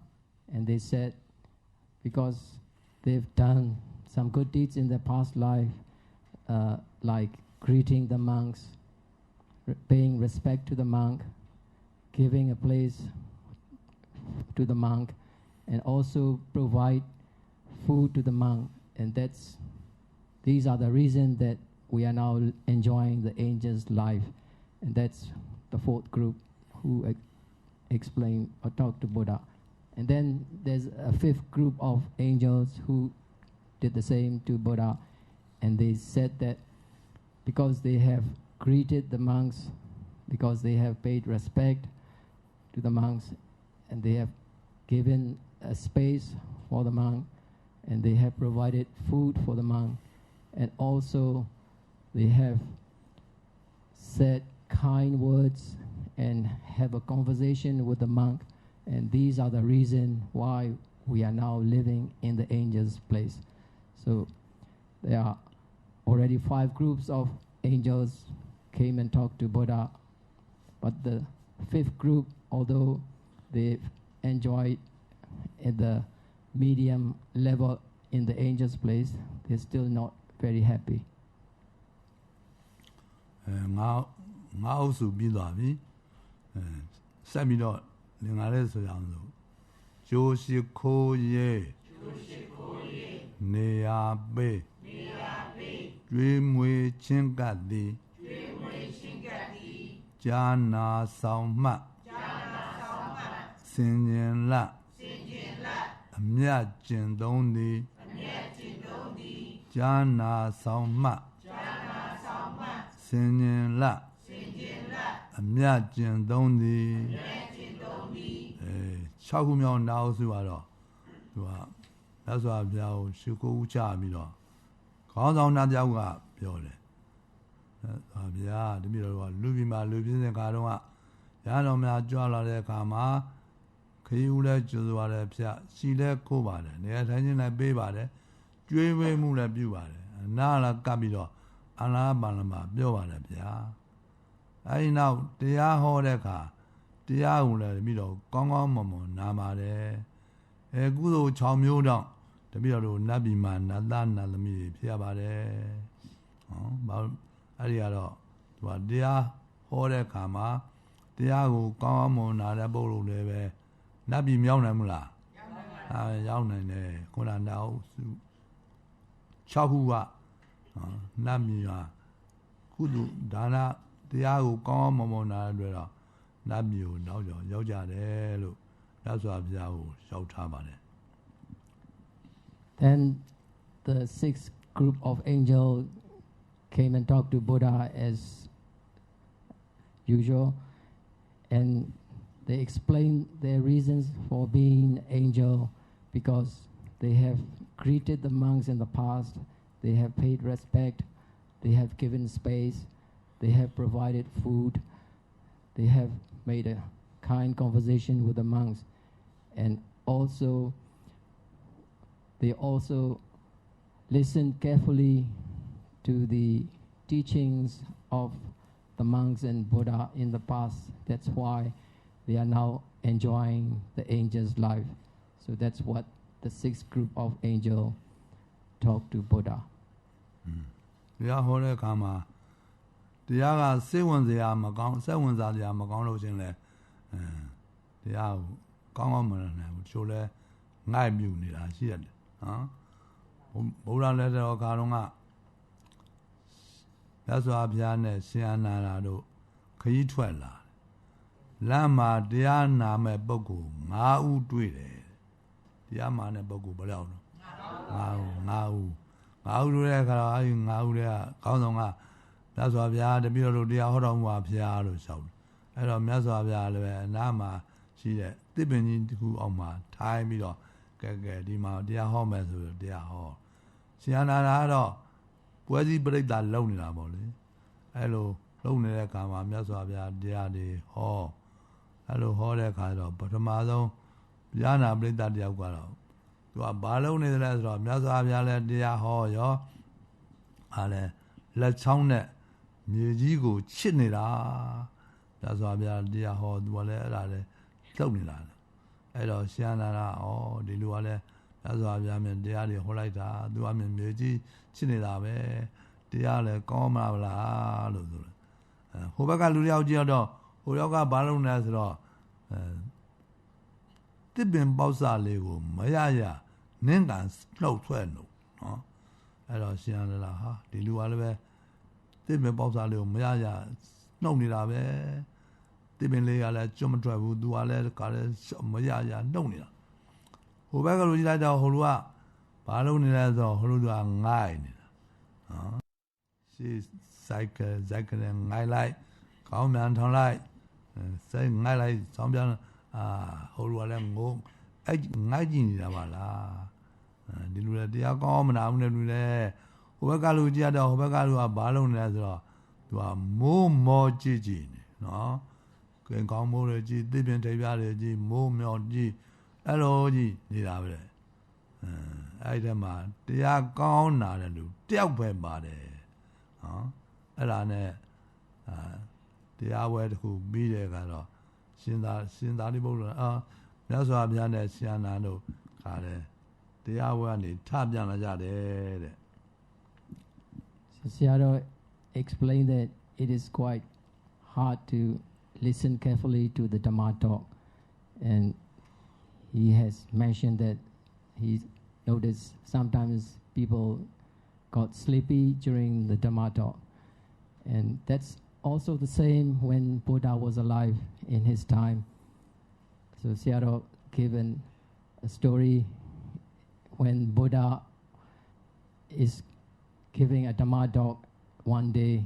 and they said, because they've done some good deeds in their past life, like greeting the monks, paying respect to the monk, giving a place to the monk, and also provide food to the monk. And these are the reasons that we are now enjoying the angels' life. And that's the fourth group who explained or talked to Buddha. And then there's a fifth group of angels who did the same to Buddha. And they said that because they have greeted the monks, because they have paid respect to the monks, and they have given a space for the monk, and they have provided food for the monk, and also they have said kind words and have a conversation with the monk, and these are the reason why we are now living in the angels' place. So there are already 5 groups of angels came and talked to Buddha, but the 5th group, although they enjoyed at the medium level in the angels' place, they're still not very happy. ငါအုပ်စုပြီးသွားပြီဆက်ပြီးတော့လင်္ကာလဲဆိုရအောင်ဆိုကျိုးရှိခိုးရေးနေရာပေးကျွေးမွေးချင်းကပ်သည်ဂျာနာဆောင်မှတ်စင်ကျင်လအမြတ်ကျင့်သုံးသည်ဂျာနာဆောင်မှတ်စင်ကျင်လအမြတ်ကျင့်သုံးသည်6ခုမြောက်နာအုပ်စုကတော့သူကမြတ်စွာဘုရားကိုရှုကိုဥချပြီးတော့ခေါင်းဆောင်နာတယောက်ကပြောတယ်ဗျာတပည့်တော်ကလူပြည်မှာလူပြင်းတဲ့ခါတော့ရဟန်းတော်များကြွလာတဲ့အခါမှာခရီးဦးလဲကျိုးသွားတယ်ဖြတ်ရှိလဲကိုပါတယ်နေရာထိုင်ခြင်းလည်းပေးပါတယ်ကျွေးဝေးမှုလည်းပြုပါတယ်နားလာကပ်ပြီးတော့အလားပါလမှာပြောပါတယ်ဗျာအဲဒီနောက်တရားဟောတဲ့အခါတရားကိုလည်းပြီးတော့ကောင်းကောင်းမွန်မွန်နားပါတယ်ကုသိုလ်6မျိုးတော့တပည့်တော်တို့နတ်ပြည်မှာနတ်သားနတ်သမီးတွေဖြစ်ရပါတယ်ဘာအဲ့ဒီကတော့သူကတရားဟောတဲ့အခါမှာတရားကိုကောင်းကောင်းမွန်နာတဲ့ပုဂ္ဂိုလ်တွေပဲနတ်ပြည်မြောက်နိုင်မလားရောက်နိုင်တယ်ခုနနောက်စု6ခုကနတ်ပြည်မှာကုသိုလ်ဒါနတရားကိုကောင်းကောင်းမွန်မွန်နာတဲ့အတွက်တော့နတ်ပြည်ကိုနောက်ရောက်ကြတယ်လို့မြတ်စွာဘုရားကိုလျှောက်ထားပါတယ် Then the 6th group of angels came and talked to Buddha as usual, and they explained their reasons for being angel, because they have greeted the monks in the past, they have paid respect, they have given space, they have provided food, they have made a kind conversation with the monks, and they also listened carefully to the teachings of the monks and Buddha in the past. That's why they are now enjoying the angels' life. So that's what the 6th group of angels talked to Buddha. ဘုရားဟောတဲ့အခါမှာ တရားကစိတ်ဝင်စရာမကောင်းစိတ်ဝင်စားစရာမကောင်းလို့ရှင်လဲတရားကိုကောင်းကောင်းမနိုင်ဘူးချို့လဲငိုက်မြူနေတာရှိရတယ်နော်ဘုရားလက်တော်ခါတော့ကမြတ်စွာဘုရားနဲ့ရှင်အနန္ဒာတို့ခရီးထွက်လာလမ်းမှာတရားနာမဲ့ပုဂ္ဂိုလ်9ဦးတွေ့တယ်တရားမှာတဲ့ပုဂ္ဂိုလ်ဘယ်လောက်လဲ9ဦးတို့တဲ့ခါတော့အဲဒီ9ဦးတွေကခေါင်းဆောင်ကမြတ်စွာဘုရားတပည့်တော်တို့တရားဟောတော်မူပါဘုရားလို့ရှောက်တယ်အဲ့တော့မြတ်စွာဘုရားလည်းပဲအနားမှာရှိတဲ့သစ်ပင်ကြီးတစ်ခုအောက်မှာထိုင်ပြီးတော့ကဲဒီမှာတရားဟောမယ်ဆိုတော့တရားဟောရှင်အနန္ဒာကတော့ပွဲစည်းပြိဿလုံနေတာပေါ့လေအဲ့လိုလုံနေတဲ့အခါမှာမြတ်စွာဘုရားတရားတွေဟောအဲ့လိုဟောတဲ့အခါတော့ပထမဆုံးဉာဏပရိသတ်တယောက်ကတော့သူကဘာလုံးနေတယ်လဲဆိုတော့မြတ်စွာဘုရားလည်းတရားဟောရောအားလည်းလက်ချောင်းနဲ့မြေကြီးကိုချစ်နေတာမြတ်စွာဘုရားတရားဟောသူကလည်းအဲ့ဒါလည်းလှုပ်နေတာအဲ့တော့ရှင်အနန္ဒာဒီလူကလည်းမြတ်စွာဘုရားမြင်တရားတွေဟောလိုက်တာသူကမြင်မြေကြီးချစ်နေတာပဲတရားလည်းကောင်းမှာမလားလို့ဆိုတယ်ဟိုဘက်ကလူတယောက်ကြည့်တော့ဟိုယောက်ကဘာလုပ်နေလဲဆိုတော့တစ်ပင်ပေါက်စားလေးကိုမရရနင်းကန်လှုပ်ထွက်လို့နော်အဲ့တော့ရှင်အနန္ဒာဟာဒီလူကလည်းပဲတစ်ပင်ပေါက်စားလေးကိုမရရနှုတ်နေတာပဲတစ်ပင်လေးကလည်းကျွတ်မထွက်ဘူးသူကလည်းကလည်းမရရနှုတ်နေတာဟိုဘက်ကလူကြည့်လိုက်တော့ဟိုလူကဘာလုပ်နေလဲဆိုတော့ဟိုလူကငိုက်နေတာနော်ရှေ့စိုက်ကလည်းငိုက်လိုက်ခေါင်းမြန်ထောင်လိုက်စိုက်ငိုက်လိုက်ဆောင်းပြန်ဟိုလူကလည်းငိုအဲ့ငိုက်ကြည့်နေတာပါလားဒီလူလည်းတရားကောင်းမနာဘူးနဲ့လူလည်းဟိုဘက်ကလူကြည့်တော့ဟိုဘက်ကလူကဘာလုပ်နေလဲဆိုတော့သူကမိုးမောကြည့်ကြည့်နေနော်ကင်ကောင်းမိုးတွေကြည့်သစ်ပင်ထိပ်ပြားတွေကြည့်မိုးမြောက်ကြည့်အဲ့လိုကြည့်နေတာပဲအဲ့ဒီမှာတရားကောင်းနာတဲ့လူတယောက်ပဲပါတယ်နော်အဲ့ဒါနဲ့တရားဝဲတစ်ခုပြီးတဲ့ကတော့ရှင်သာရိပုတ္တရာမြတ်စွာဘုရားနဲ့ရှင်အနန္ဒာတို့ခါတယ်တရားဝဲကနေထပြန်လာကြတယ်တဲ့ So Sayadaw explained that it is quite hard to listen carefully to the Dhamma talk, and he has mentioned that he noticed sometimes people got sleepy during the Dhamma talk, and that's also the same when Buddha was alive in his time. So Sayadaw given a story when Buddha is giving a Dhamma talk one day,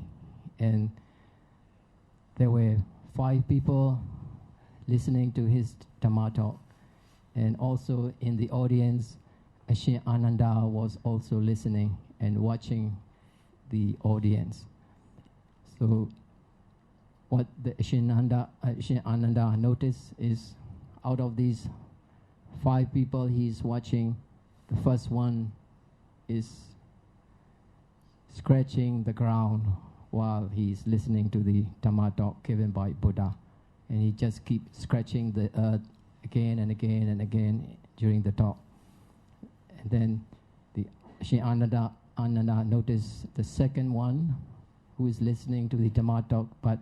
and there were 5 people listening to his Dhamma talk, and also in the audience, Ashin Ananda was also listening and watching the audience. So what the Ashin Ananda noticed is, out of these 5 people he's watching, the first one is scratching the ground while he's listening to the Dhamma talk given by Buddha, and he just keeps scratching the earth again and again and again during the talk. And then the Ashin Ananda noticed the second one who is listening to the Dhamma talk, but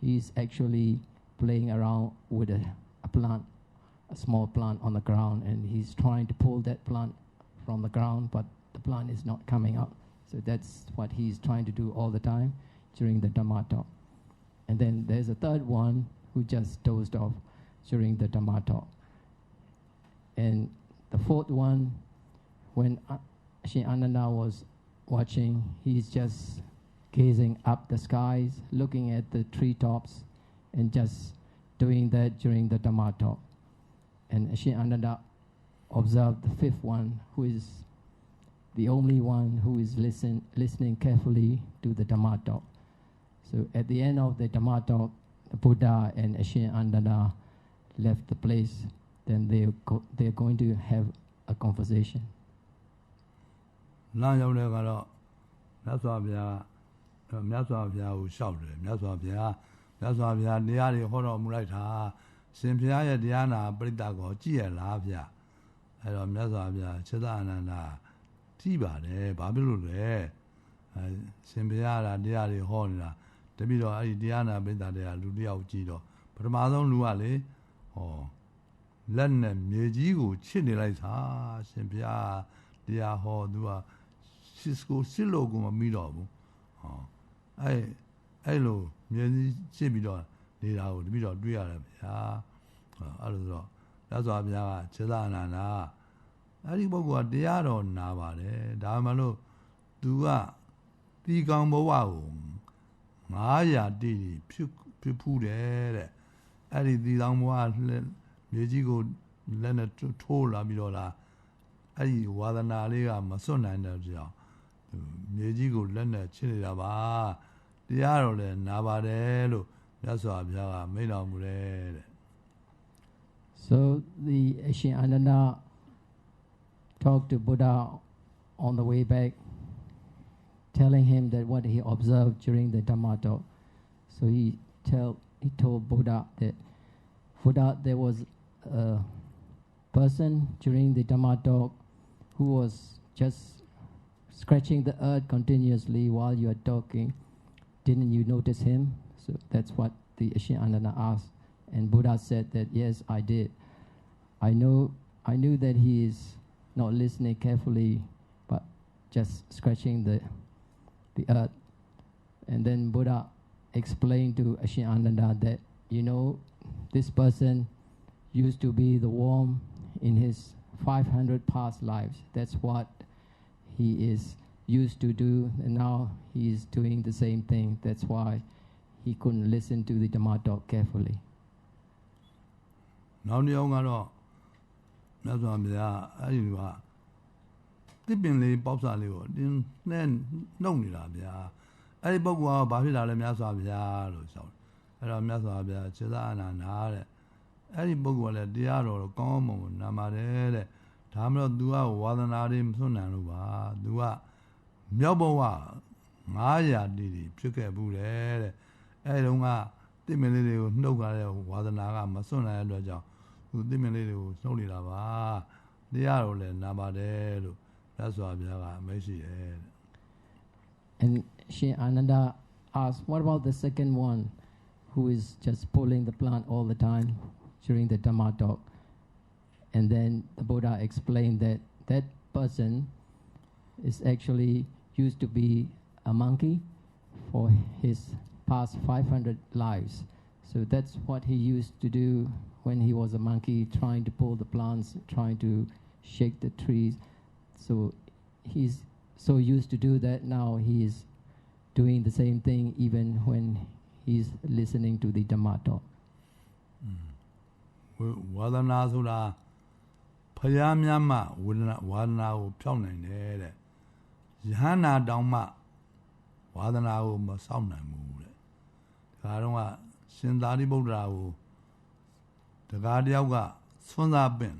he's actually playing around with a plant, a small plant on the ground, and he's trying to pull that plant from the ground, but the plant is not coming out. So that's what he's trying to do all the time during the Dhamma talk. And then there's a third one who just dozed off during the Dhamma talk. And the fourth one, when Ashin Ananda was watching, he's just gazing up the skies, looking at the treetops, and just doing that during the Dhamma talk. And Ashin Ananda observed the fifth one, who is the only one who is listening carefully to the Dhamma talk. So at the end of the Dhamma talk, the Buddha and Ashin Ananda left the place. Then they're going to have a conversation. လမ်းရောက်တဲ့ကတော့မြတ်စွာဘုရားကိုလျှောက်တယ်မြတ်စွာဘုရားတရားတွေဟောတော်မူလိုက်တာရှင်ဘုရားရဲ့တရားနာပရိသတ်ကိုကြည့်ရလားဗျအဲ့တော့မြတ်စွာဘုရားခြေသာအနန္ဒာကြည့်ပါတယ်ဘာဖြစ်လို့လဲရှင်ဘုရားကတရားတွေဟောနေတာတ တပိတော့အဲ့ဒီတရားနာပိဋကတွေကလူတယောက်ကြည့်တော့ပထမဆုံးလူကလေဟောလက်နဲ့မြေကြီးကိုချစ်နေလိုက်တာရှင်ဘုရားတရားဟောသူကစစ်လို့ကိုမပြီးတော့ဘူးဟောအဲ့လိုမြေကြီးချစ်ပြီးတော့နေတာကိုတပိတော့တွေ့ရတယ်ဗျာအဲ့လိုဆိုတော့ရသော်ဘုရားကခြေသာအနန္ဒာအဲ့ဒီပုဂ္ဂိုလ်ကတရားတော်နာပါတယ်ဒါမှမလို့သူကတီကောင်ဘဝကို900တိဖြစ်ဖူးတယ်တဲ့အဲ့ဒီတီကောင်ဘဝမြေကြီးကိုလက်နဲ့ထိုးလာပြီးတော့လားအဲ့ဒီဝါဒနာလေးကမစွန့်နိုင်တဲ့ကြောင့်မြေကြီးကိုလက်နဲ့ချစ်နေတာပါတရားတော်လည်းနာပါတယ်လို့မြတ်စွာဘုရားကမိန့်တော်မူတယ်တဲ့ So the Ashiananda talked to Buddha on the way back, telling him that what he observed during the Dhamma talk. So he told Buddha that there was a person during the Dhamma talk who was just scratching the earth continuously while you are talking. Didn't you notice him? So that's what the Ashiananda asked. And Buddha said that, yes, I did. I knew that he is not listening carefully, but just scratching the earth. And then Buddha explained to Ashiananda that, this person used to be the worm in his 500 past lives. That's what he is used to do, and now he is doing the same thing. That's why he couldn't listen to the Dhamma talk carefully. နောက်တစ်ယောက်ကတော့မြတ်စွာဘုရားအဲ့ဒီကတစ်ပင်လေးပေါက်စာလေးကိုတင်းနဲ့နှုတ်နေတာဗျာအဲ့ဒီပုဂ္ဂိုလ်ကဘာဖြစ်လာလဲမြတ်စွာဘုရားလို့ဆိုအဲ့တော့မြတ်စွာဘုရားခြေသာအနန္ဒာတဲ့အဲ့ဒီပုဂ္ဂိုလ်ကလည်းတရားတော်ကောင်းမွန်နာပါတယ်တဲ့ဒါမှမဟုတ် तू ကဝါဒနာတွေမစွန့်နိုင်လို့ပါ तू ကမြောက်ဘဝ900တိတိဖြစ်ခဲ့ဘူးတဲ့အဲ့တုန်းကတစ်ပင်လေးတွေကိုနှုတ်ကြတဲ့ဝါဒနာကမစွန့်နိုင်တဲ့အတွက်ကြောင့်သူတစ်ပင်လေးတွေကိုနှုတ်နေတာပါတရားတော်လည်းနာပါတယ်လို့မြတ်စွာဘုရားကအမိန့်ရှိတယ် And Shri Ananda asked, what about the second one who is just pulling the plant all the time during the Dhamma talk? And then the Buddha explained that that person is actually used to be a monkey for his past 500 lives. So that's what he used to do when he was a monkey, trying to pull the plants, trying to shake the trees. So he's so used to do that, now he is doing the same thing even when he's listening to the Dhamma talk. ဝါဒနာဆိုတာဖယားများမှဝါဒနာကိုဖြောင်းနိုင်တယ်တဲ့ယဟနာတောင်မှဝါဒနာကိုမစောင့်နိုင်ဘူးတဲ့ဒါတော့ကရှင်သာရိပုတ္တရာကိုတကားတယောက်ကဆွမ်းစားပင်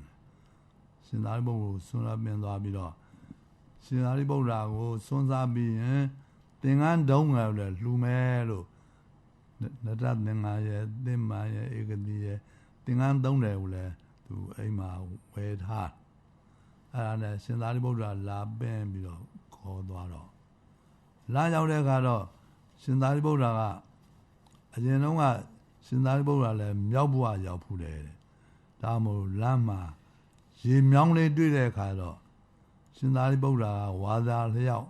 ရှင်သာရိပုတ္တရာကိုဆွမ်းစားပင်သွားပြီးတော့ရှင်သာရိပုတ္တရာကိုဆွမ်းစားပြီးရင်သင်္ကန်းတုံးငယ်လည်းလှူမယ်လို့နတ္တသင်္ကန်းရဲ့သင်္မာရဲ့ဧကတိရဲ့သင်္ကန်းသုံးတယ်ကိုလည်းသူအိမ်မှာဝယ်ထားအဲ့ဒါနဲ့ရှင်သာရိပုတ္တရာလာပင်ပြီးတော့ခေါ်သွားတော့လာရောက်တဲ့အခါတော့ရှင်သာရိပုတ္တရာကအရင်တုန်းကရှင်သာရိပုတ္တရာလည်းမြောက်ဘဝရောက်ဖူးတယ်ဒါမှမဟုတ်လမ်းမှာရေမြောင်းလေးတွေ့တဲ့အခါတော့ရှင်သာရိပုတ္တရာကဝါသာလျောက်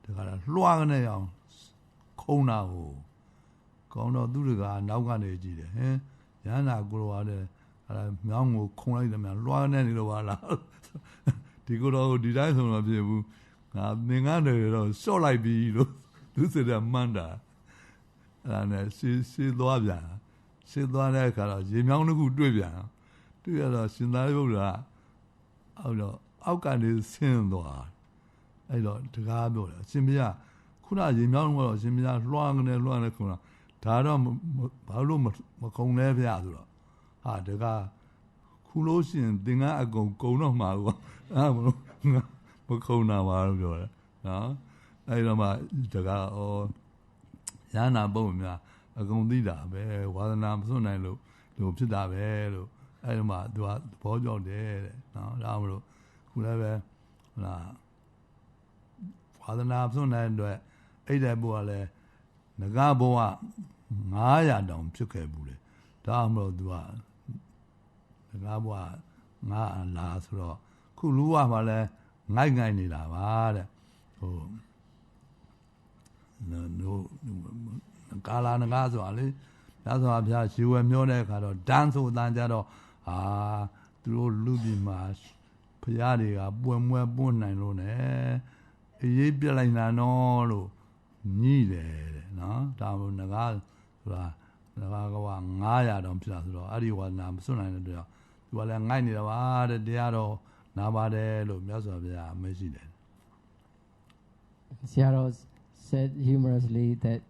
ဒါကလွှားကနေအောင်ခုံတာကိုကောင်းတော့သူတွေကနောက်ကနေကြည့်တယ်ဟင်ရဟန္တာကိုလိုပါတဲ့မြောင်းကိုခုံလိုက်တယ်များလွှားနေနေလို့ပါလားဒီကိုတော့ဒီတိုင်းဆိုတော့ဖြစ်ဘူးငါသင်္ကန်းတွေတော့ရှော့လိုက်ပြီလို့သူစတဲ့မှန်းတာအဲ့ဒါနဲ့ရှင်းသွားပြန်ရှင်းသွားတဲ့အခါတော့ရေမြောင်းတစ်ခုတွေ့ပြန်တွေ့ရတော့ရှင်သာရိပုတ္တရာအောက်ကနေဆင်းသွားအဲ့တော့တကားပြောတယ်အရှင်ဘုရားခုနရေမြောင်းတော့အရှင်ဘုရားလွှားနေခုနဒါတော့ဘာလို့မခုံလဲဗျာဆိုတော့ဟာတကားခုလို့ရှိရင်သင်္ကန်းအကုန်တော့မှာကွာအဲ့မလို့မခုံတာပါလို့ပြောတယ်နော်အဲ့တော့မှတကားရဟနာပုံများအကုန်သိတာပဲဝါသနာမစွန့်နိုင်လို့ဒီလိုဖြစ်တာပဲလို့အဲ့တော့မှသူကသဘောကျတယ်တဲ့နော်ဒါမှမလို့ခုလည်းပဲဟလာဝါသနာမစွန့်နိုင်တဲ့အတွက်အဲ့တဲ့ဘုရားလည်း ငကားဘဝ900တောင်ဖြစ်ခဲ့ဘူးလေဒါမှမဟုတ်သူကငကားဘဝငါလာဆိုတော့ခုလူကမှလည်းငိုက်နေတာပါတဲ့ဟိုကာလာငကားဆိုတာလေဒါဆိုတာဗျာရေဝဲမျောတဲ့အခါတော့ဒန်းဆိုတန်းကြတော့သူတို့လူပြည်မှာဖရားတွေကပွင့်မွဲပွင့်နိုင်လို့ ਨੇ အေးပြလိုက်တာနော်လို့ညှိတယ်တဲ့နော်ဒါမှငကားဆိုတာငကားက900တောင်ဖြစ်တာဆိုတော့အဲ့ဒီဝါနာမစွန့်နိုင်တဲ့အတွက်သူကလည်းငိုက်နေတာပါတဲ့တရားတော့နာပါတယ်လို့မြတ်စွာဘုရားအမိန့်ရှိတယ် Seattle said humorously that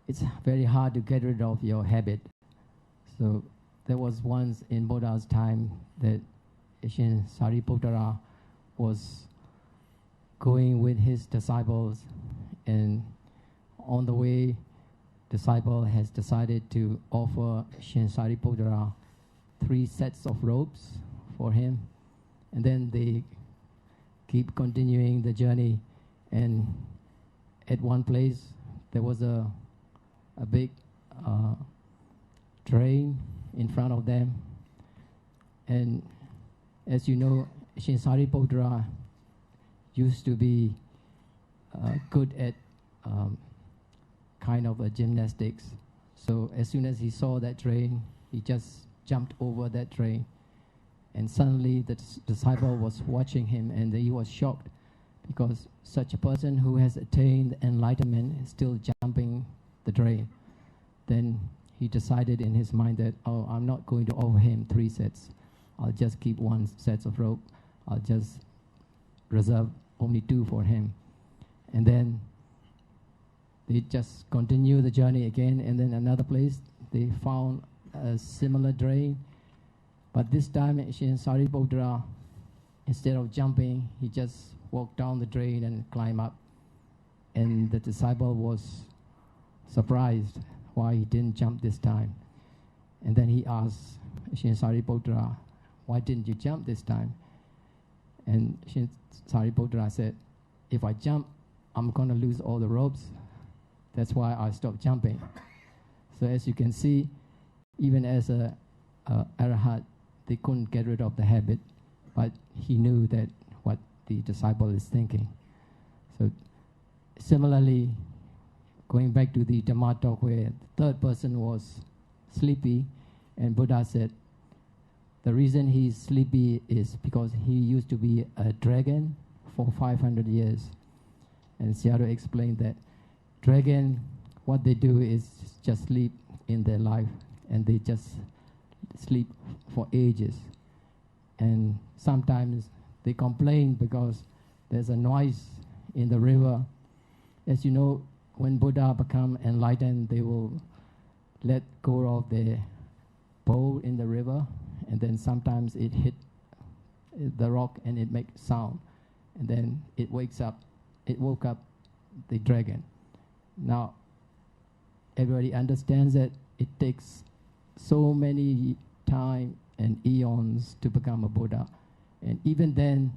it's very hard to get rid of your habit. So there was once in Buddha's time that Shin Sariputta was going with his disciples, and on the way, disciple has decided to offer Shin Sariputta 3 sets of robes for him, and then they keep continuing the journey, and at one place there was a big train in front of them, and as you know, Shin Sariputta used to be good at kind of a gymnastics. So as soon as he saw that train, he just jumped over that train, and suddenly the disciple was watching him, and he was shocked because such a person who has attained enlightenment is still jumping the train. Then he decided in his mind that, oh, I'm not going to offer him 3 sets. I'll just keep 1 set of rope. I'll just reserve only 2 for him. And then they just continue the journey again, and then another place they found a similar drain. But this time Shin Sariputta, instead of jumping, he just walked down the drain and climbed up. And the disciple was surprised why he didn't jump this time. And then he asked Shin Sariputta, why didn't you jump this time? And Shin Sariputta said, if I jump, I'm going to lose all the ropes. That's why I stopped jumping. So as you can see, even as a arahat, they couldn't get rid of the habit, but he knew that what the disciple is thinking. So similarly, going back to the Dhamma talk where the third person was sleepy, and Buddha said, the reason he's sleepy is because he used to be a dragon for 500 years. And Seattle explained that dragon, what they do is just sleep in their life, and they just sleep for ages. And sometimes they complain because there's a noise in the river. As you know, when Buddha become enlightened, they will let go of the bowl in the river, and then sometimes it hit the rock and it makes sound, and then it woke up the dragon. Now everybody understands that it takes so many time and eons to become a Buddha, and even then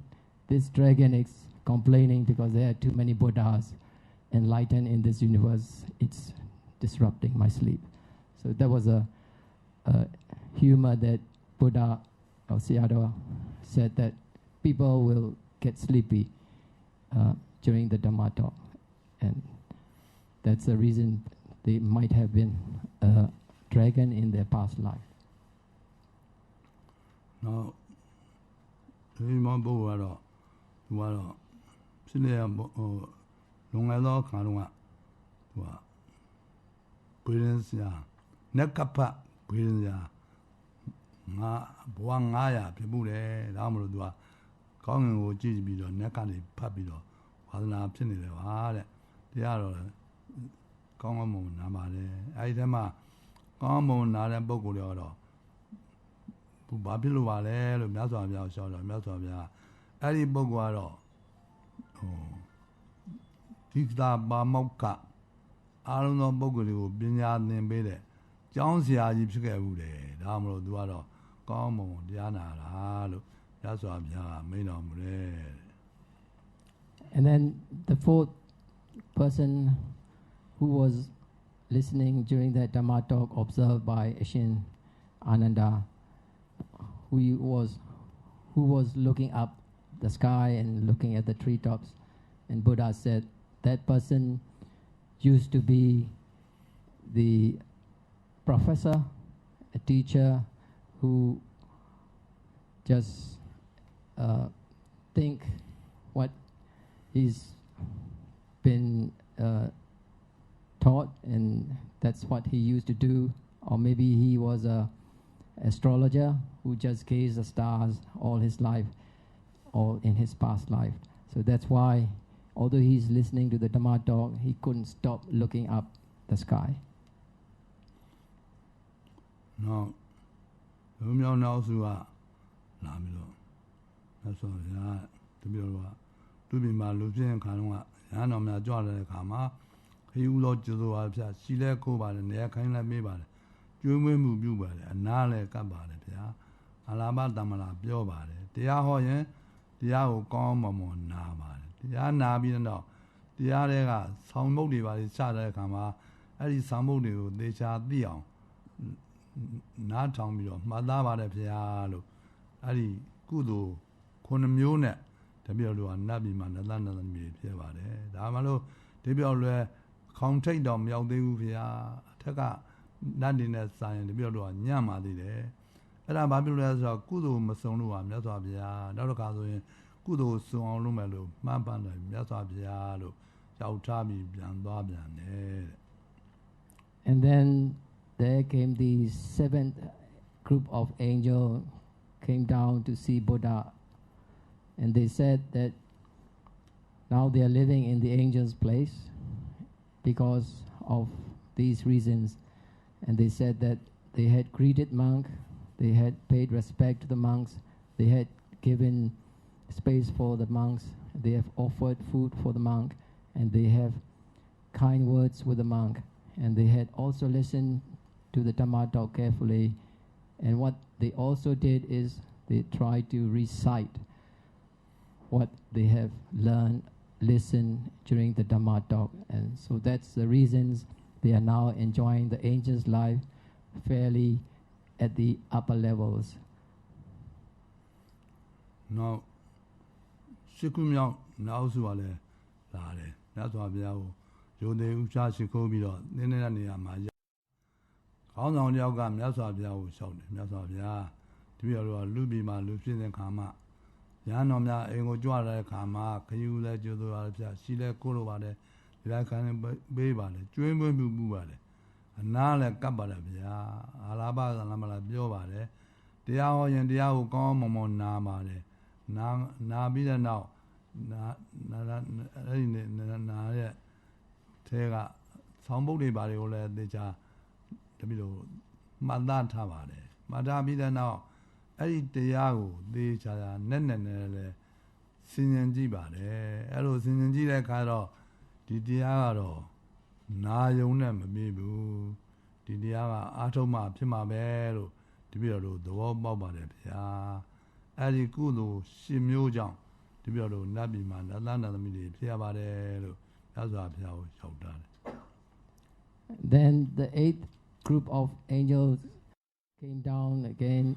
this dragon is complaining because there are too many Buddhas enlightened in this universe. It's disrupting my sleep. So that was a humor that Buddha or Sayadaw said, that people will get sleepy during the Dhamma talk, and that's the reason they might have been a dragon in their past life. Now,ဒီမှာဘုရားတော့သူကတော့ဖြစ်နေရလုံငယ်သောခါတုန်းကသူကဘွေရင်စရာနက်ကပ်ဖတ်ဘွေရင်စရာငါဘဝ900ဖြစ်မှုတယ်ဒါမှမဟုတ်သူကကောင်းငင်ကိုကြည့်ပြီးတော့နက်ကနေဖတ်ပြီးတော့ဝါသနာဖြစ်နေတယ်ပါတဲ့တရားတော့ကောင်းကောင်းမွန်နာပါတယ်အဲဒီထဲမှာကောင်းမွန်နာတဲ့ပုဂ္ဂိုလ်တွေတော့သူဘာဖြစ်လို့ပါလဲလို့မြတ်စွာဘုရားရှောက်တော့မြတ်စွာဘုရားအဲ့ဒီပုဂ္ဂိုလ်ကတော့ဒီကတာပါမောက္ခအားလုံးသောပုဂ္ဂိုလ်တွေကိုပညာသင်ပေးတဲ့ကျောင်းဆရာကြီးဖြစ်ခဲ့ဘူးတယ်ဒါမှမဟုတ်သူကတော့ကောင်းမွန်တရားနာတာလို့မြတ်စွာဘုရားမိန့်တော်မူတယ် And then the fourth person who was listening during that Dhamma talk observed by Ashin Ananda, who was looking up the sky and looking at the treetops, and Buddha said that person used to be the professor, a teacher who just think what he's been taught, and that's what he used to do. Or maybe he was a astrologer who just gazed the stars all his life, or in his past life. So that's why, although he's listening to the Dhamma talk, he couldn't stop looking up the sky. Now, we now see what Lamilo. That's all. Yeah, to be all. To be my Lucian Kanwa, and I'm not Jordan Kama. He will not do our Sile Koba and the Akana Meba. You will move you by and Nale Kabale, Alaba Damala, Biobade. The Ahoye, the Aho Comamon Nabade. The Anabi and all. The Arega, some motive by the Sada Kama, at least some motive, they shall be on. Not Tom Milo, Madava de Pialo, Ali Kudu, Konamune, the Biolo and Nabiman, the London and me, Piavade. Damalo, the Biolo, contact them, Yaudevia, Taka, Nadine sign, the Biolo, Yamadi. And I'm Babylon as a Kudu Masonu, Yasabia, Dorokazo, Kudu Son Lumelo, Mapanda, Yasabialo, Yautabi, Bianbabian. And then there came the seventh group of angels came down to see Buddha, and they said that now they are living in the angels' place because of these reasons. And they said that they had greeted monk, they had paid respect to the monks, they had given space for the monks, they have offered food for the monk, and they have kind words with the monk, and they had also listened to the Dhamma talk carefully. And what they also did is they tried to recite what they have learned, listened during the Dhamma talk. And so that's the reasons they are now enjoying the angels' life fairly at the upper levels. Now, Shikumya, now Suale, Lade, that's what we are. You the Ucha Shikobilo, Nenania Maya. How long you got Yasabia showed Yasabia to be a Lubima, Lucin and Kama. Yanomia, Ego Juara Kama, can you let you do Sile Kurubade, like an baby, Dream Bubade, and now like Kabalabia, Alaba and Lamala Biobade, the hour and the hour come on Namade, Nabida now, Tega, somebody by the old deja. The below Madan Tavade. Madame now, Eddie Diago, the Chaya, Nenene, Sinin Jibade, Elo Sinin Jile Caro, Didiaro, Nayonem Bibu, Didiara, Atoma, Pima Bello, the Biro, the Wall Bobade, Eddie Kudu, Simujang, the Biro, Nabiman, Atlanta, the Midi, Piabade, that's what I shouted. Then the eighth group of angels came down again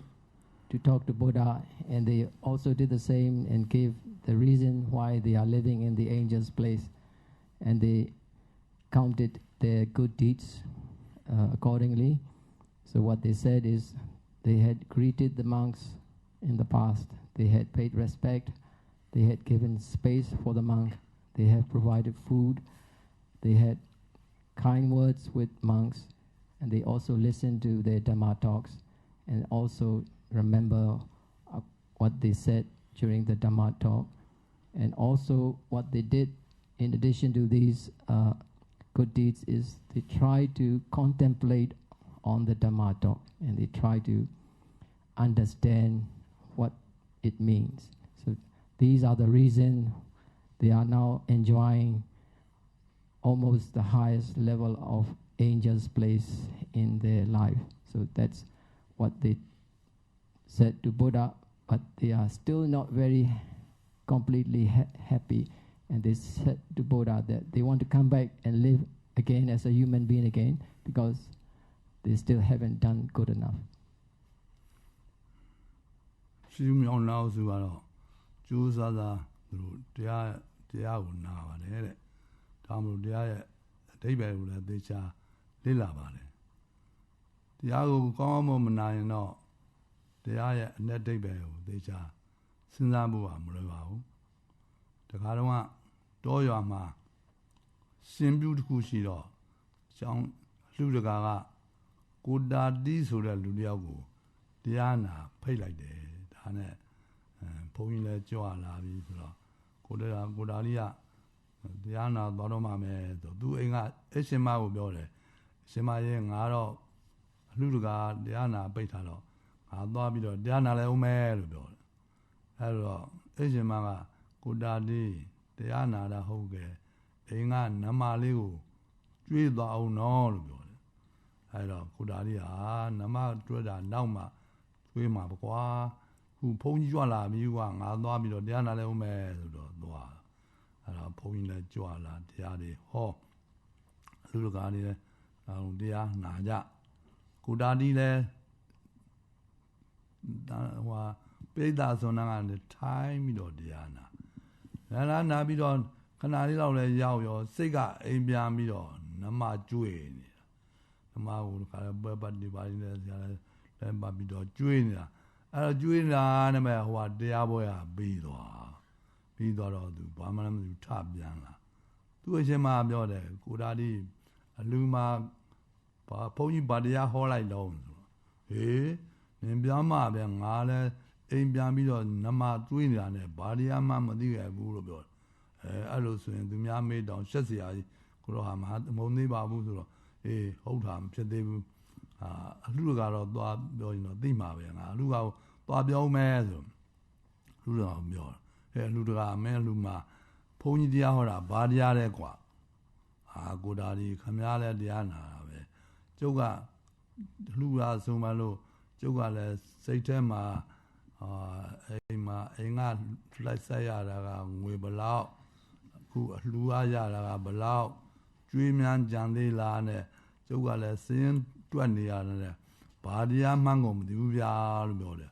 to talk to Buddha, and they also did the same and gave the reason why they are living in the angels' place, and they counted their good deeds accordingly. So what they said is they had greeted the monks in the past, they had paid respect, they had given space for the monk, they have provided food, they had kind words with monks, and they also listen to their Dhamma talks and also remember what they said during the Dhamma talk. And also what they did in addition to these good deeds is they try to contemplate on the Dhamma talk, and they try to understand what it means. So these are the reasons they are now enjoying almost the highest level of angels' place in their life. So that's what they said to Buddha, but they are still not very completely happy. And they said to Buddha that they want to come back and live again as a human being again because they still haven't done good enough. ရှိမြောင်နောက်စုကတော့ကျိုးစားစားသူတို့တရားကိုနာပါတယ်တဲ့ဒါမှမဟုတ်တရားရဲ့အဓိပ္ပာယ်ကိုလည်းသေချာလေ့လာပါတယ်တရားကိုကောင်းအောင်မနာရင်တော့တရားရဲ့အ내အဓိပ္ပာယ်ကိုသေချာစဉ်းစားဖို့မလွယ်ပါဘူးတခါတော့တောရွာမှာရှင်ပြုတစ်ခုရှိတော့ကျောင်းလူတကာကကိုတာတီးဆိုတဲ့လူတစ်ယောက်ကိုတရားနာဖိတ်လိုက်တယ်ဒါနဲ့ဘုန်းကြီးလည်းကြွလာပြီဆိုတော့ကိုတာလေးကတရားနာသွားတော့မှမယ်ဆိုသူအိမ်ကအရှင်မကိုပြောတယ်အရှင်မရဲ့ငါတော့လူတကာတရားနာပိတ်ထားတော့ငါသွားပြီးတော့တရားနာလဲဦးမယ်လို့ပြောတယ်အဲ့တော့အရှင်မကကိုတာတီးတရားနာတာဟုတ်ကဲ့အိမ်ကနမလေးကိုကျွေးသွားအောင်နော်လို့ပြောတယ်အဲ့တော့ကိုတာလေးဟာနမကျွေးတာနောက်မှကျွေးမှာပကွာခုဘုန်းကြီးကြွလာပြီကွာငါသွားပြီးတော့တရားနာလဲဦးမယ်ဆိုတော့သွားအဲ့တော့ဘုန်းကြီးလည်းကြွလာတရားတွေဟောလူတကာတွေလည်းတရားနာကြကိုတာတီလည်းဟိုပိဋကဆိုနာကလည်းထိုင်းပြီးတော့တရားနာပြီးတော့ခဏလေးတော့လည်းရောက်ရောစိတ်ကအိမ်ပြန်ပြီးတော့နမကျွေးနေတာနမကိုခါပွဲပတ်ဒီပါနေဆရာလည်းပတ်ပြီးတော့ကျွေးနေတာအဲ့တော့ကျွေးနေတာနဲ့မဲ့ဟိုတရားပွဲကပြီးတော့သူဘာမှလည်းမသိထပြန်လာသူအရှင်မပြောတယ်ကိုတာဒီအလူမှာဘုန်းကြီးဗာတရားဟောလိုက်တော့ဆိုဟေးနင်ပြောမှပဲငါလည်းအိမ်ပြန်ပြီးတော့နမကျွေးနေတာနဲ့ဗာတရားမှမသိရဘူးလို့ပြောအဲ့လိုဆိုရင်သူများမေးတောင်ရှက်စရာကြီးကိုတော့ဟာမုံသေးပါဘူးဆိုတော့အေးဟုတ်တာမဖြစ်သေးဘူးအလူကတော့သွားပြောရင်တော့သိမှာပဲငါအလူကသွားပြောမယ်ဆိုလူတော်ပြောအလူတကအမင်းလူမှာဘုန်းကြီးတရားဟောတာဘာတရားလဲကွာကိုတာဒီခမည်းလဲတရားနာတာပဲကျုပ်ကလူရာဆိုမှလို့ကျုပ်ကလည်းစိတ်ထဲမှာအိမ်ကလိုက်ဆက်ရတာကငွေဘလောက်ခုအလှူအားရတာကဘလောက်ကျွေးမြန်းကြံသေးလားနဲ့ကျုပ်ကလည်းစင်းတွက်နေရတယ်ဘာတရားမှန်းကုန်မသိဘူးဗျာလို့ပြောတယ်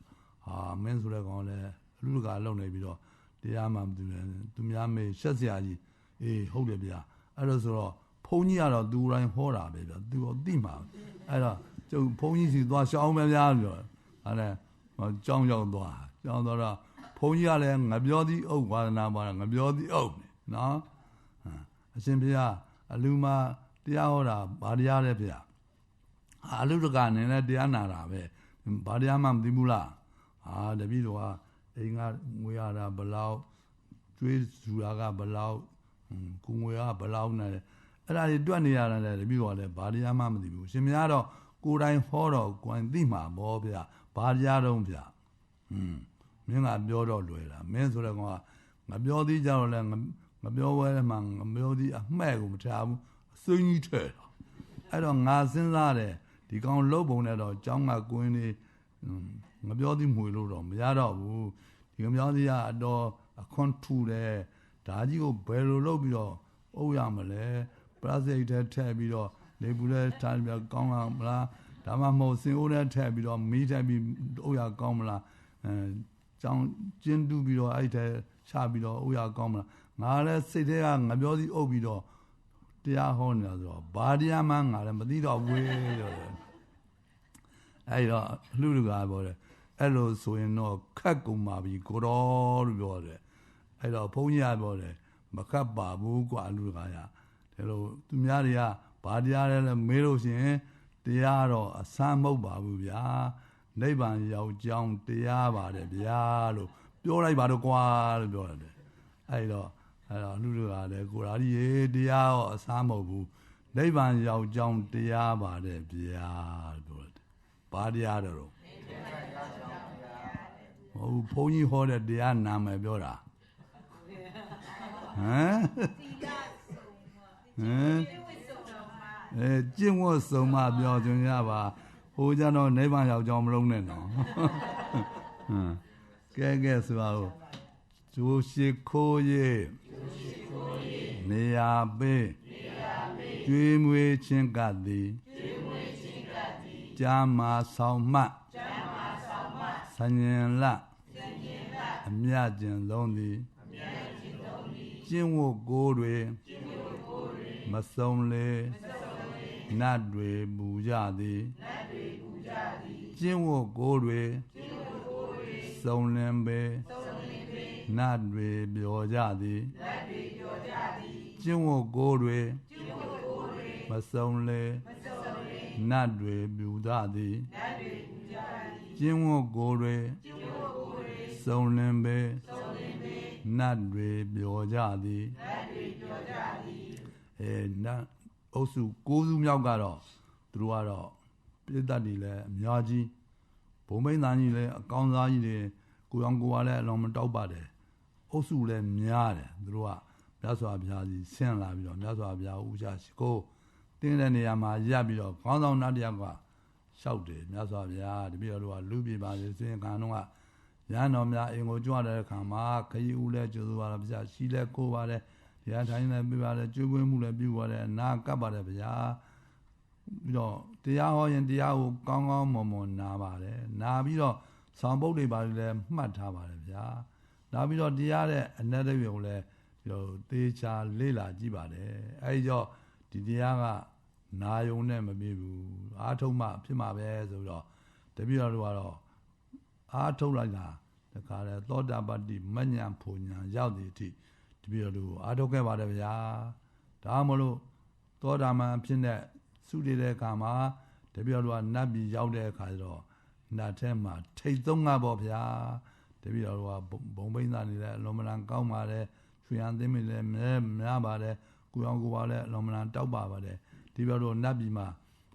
မင်းဆိုတဲ့ကောင်လည်းအလူတကာလုံနေပြီးတော့တရားမှမသိဘူးသူများမေးရှက်စရာကြီးအေးဟုတ်တယ်ဗျာအဲ့လိုဆိုတော့ဘုန်းကြီးကတော့သူတိုင်းဟောတာပဲဗျာသူတော့သိမှာအဲ့တော့ကျုပ်ဘုန်းကြီးစီသွားရှောင်းမယ်ဗျာလို့ပြောတယ်အဲ့ဒါကြောင်းရောက်သွားတော့ဘုန်းကြီးကလည်းငပြောသည်အုပ်ဝါဒနာပါငပြောသည်အုပ်နော်အရှင်ဘုရားအလူမှာတရားဟောတာဘာတရားလဲဗျာအလူတကနေလည်းတရားနာတာပဲဘာတရားမှမသိဘူးလားတပည့်တော်ကအိမ်ကငွေရတာဘလောက်ကျွေးစုတာကဘလောက်ကိုငွေကဘလောက်နဲ့အဲ့ဒါတွေတွက်နေရတာလေတပည့်တော်ကလည်းဘာတရားမှမသိဘူးရှင်မရတော့ကိုယ်တိုင်ဟောတော့ကိုယ်သိမှာပေါ့ဗျာဘာတရားတော့ဗျာမင်းကပြောတော့လွယ်တာမင်းဆိုတဲ့ကောင်ကငပြောသေးကြတော့လဲငပြောဝဲမှာငပြောသေးအမှဲ့ကိုမထားဘူးအစိမ့်ကြီးထဲတာအဲ့တော့ငါစဉ်းစားတယ်ဒီကောင်လှုပ်ပုံနဲ့တော့ကျောင်းကကွင်းလေးငပြောသေးမှွေလို့တော့မရတော့ဘူးဒီငပြောသေးကအတော်အခွန်ထူတယ်ဒါကြီးကိုဘယ်လိုလုပ်ပြီးတော့အုပ်ရမလဲပလတ်စတစ်ထဲထည့်ပြီးတော့လေပူလဲထားပြီးတော့ကောင်းလားမလားဒါမှမဟုတ်စင်အိုးထဲထည့်ပြီးတော့မီးထည့်ပြီးအုပ်ရကောင်းမလားကျောင်းကျင်းတူးပြီးတော့အဲ့ထဲချပြီးတော့အုပ်ရကောင်းမလားငါလည်းစိတ်ထဲကငပြောသည်အုပ်ပြီးတော့တရားဟောနေတာဆိုတော့ဘာတရားမှငါလည်းမသိတော့ဘူးလို့အဲ့တော့လူလူကပြောတယ်အဲ့လိုဆိုရင်တော့ခက်ကုန်ပါပြီကိုတော်လို့ပြောတယ်အဲ့တော့ဘုန်းကြီးကပြောတယ်မခက်ပါဘူးကွာလူလူကရဒါလို့သူများတွေကဘာတရားလဲမေးလို့ရှိရင်တရားတော့အဆန်းမဟုတ်ပါဘူးဗျာနိဗ္ဗာန်ရောက်ကြောင်းတရားပါတယ်ဗျာလို့ပြောလိုက်ပါတော့ကွာလို့ပြောတယ်အဲ့တော့လူတွေကလည်းကိုရာကြီးရေတရားရောအဆန်းမဟုတ်ဘူးနိဗ္ဗာန်ရောက်ကြောင်းတရားပါတယ်ဗျာလို့ပြောတယ်ဘာတရားတော့ဟုတ်ဘုန်းကြီးဟောတဲ့တရားနာမယ်ပြောတာကျင့်ဝတ်ဆုံးမပြောကြရပါဟိုကြတော့နိဗ္ဗာန်ရောက်ကြောင်းမလုံးနဲ့နော်ကဲဆိုတော့ကျိုးရှိခိုးရေးနေရာပေးကျ ကျွေးမွေးခြင်းကသည်ကြာမာဆောင်မှဆဉ္ဉ္လအမြကျင်လုံးသည်ကျင့်ဝတ်ကိုယ်တွေမစုံလေနတ်တွေပူကြသည်ကျင့်ဝတ်ကိုယ်တွေစုံလင်ပေနတ်တွေပြောကြသည်ကျင့်ဝတ်ကိုယ်တွေမစုံလေနတ်တွေပူကြသည်ကျင့်ဝတ်ကိုယ်တွေစုံလင်ပေနတ်တွေပြောကြသည်နတ်အုပ်စု9စုမြောက်ကတော့သူတို့ကတော့ပြိတ္တတွေလည်းအများကြီးဘုံမိန်သားကြီးလည်းအကောင်းစားကြီးတွေကိုအောင်ကိုကလည်းအလုံးမတောက်ပါတယ်အုပ်စုလည်းများတယ်သူတို့ကမြတ်စွာဘုရားကြီးဆင်းလာပြီးတော့မြတ်စွာဘုရားဥချရှိကိုတင်းတဲ့နေရာမှာရပ်ပြီးတော့ခေါင်းဆောင်နတ်တယောက်ကလျှောက်တယ်မြတ်စွာဘုရားတပည့်တော်ကလူပြပါလေစင်ခံတော့ကရဟန်းတော်များအိမ်ကိုကြွတဲ့အခါမှာခရီးဦးလဲကျိုးသွားတော့ဗျာရှိလဲကိုပါတယ်တရားထိုင်လည်းပြပါတယ်ကျွေးပွေးမှုလည်းပြုပါတယ်နာကပ်ပါတယ်ဗျာပြီးတော့တရားဟောရင်တရားကိုကောင်းကောင်းမွန်မွန်နာပါတယ်နာပြီးတော့ဆောင်ပုဒ်တွေပါလည်းမှတ်ထားပါတယ်ဗျာနောက်ပြီးတော့တရားတဲ့အနတ္တရုံလည်းသေချာလေးလာကြည့်ပါတယ်အဲဒီတော့ဒီတရားကနာယုံနဲ့မပြေဘူးအားထုတ်မှဖြစ်မှာပဲဆိုတော့တပည့်တော်တို့ကတော့အားထုတ်လိုက်တာတခါလေသောတာပတ္တိမဉ္ဇဉ်ဖူညာရောက်တဲ့အထိတပည့်တော်တို့အားထုတ်ခဲ့ပါတယ်ဗျာဒါမှမလို့သောတာပန်ဖြစ်တဲ့သုတေတဲ့အခါမှာတပည့်တော်တို့ကနတ်ပြည်ရောက်တဲ့အခါကျတော့နတ်ထဲမှာထိတ်သုံးကပေါ့ဗျာတပည့်တော်တို့ကဘုံပိန်းသားနေလည်းအလုံးမလန်ကောင်းပါတယ်ချွေရန်သိမ့်လည်းများပါတယ်ကိုအောင်ကိုပါလည်းအလုံးမလန်တောက်ပါပါတယ်တပည့်တော်တို့နတ်ပြည်မှာ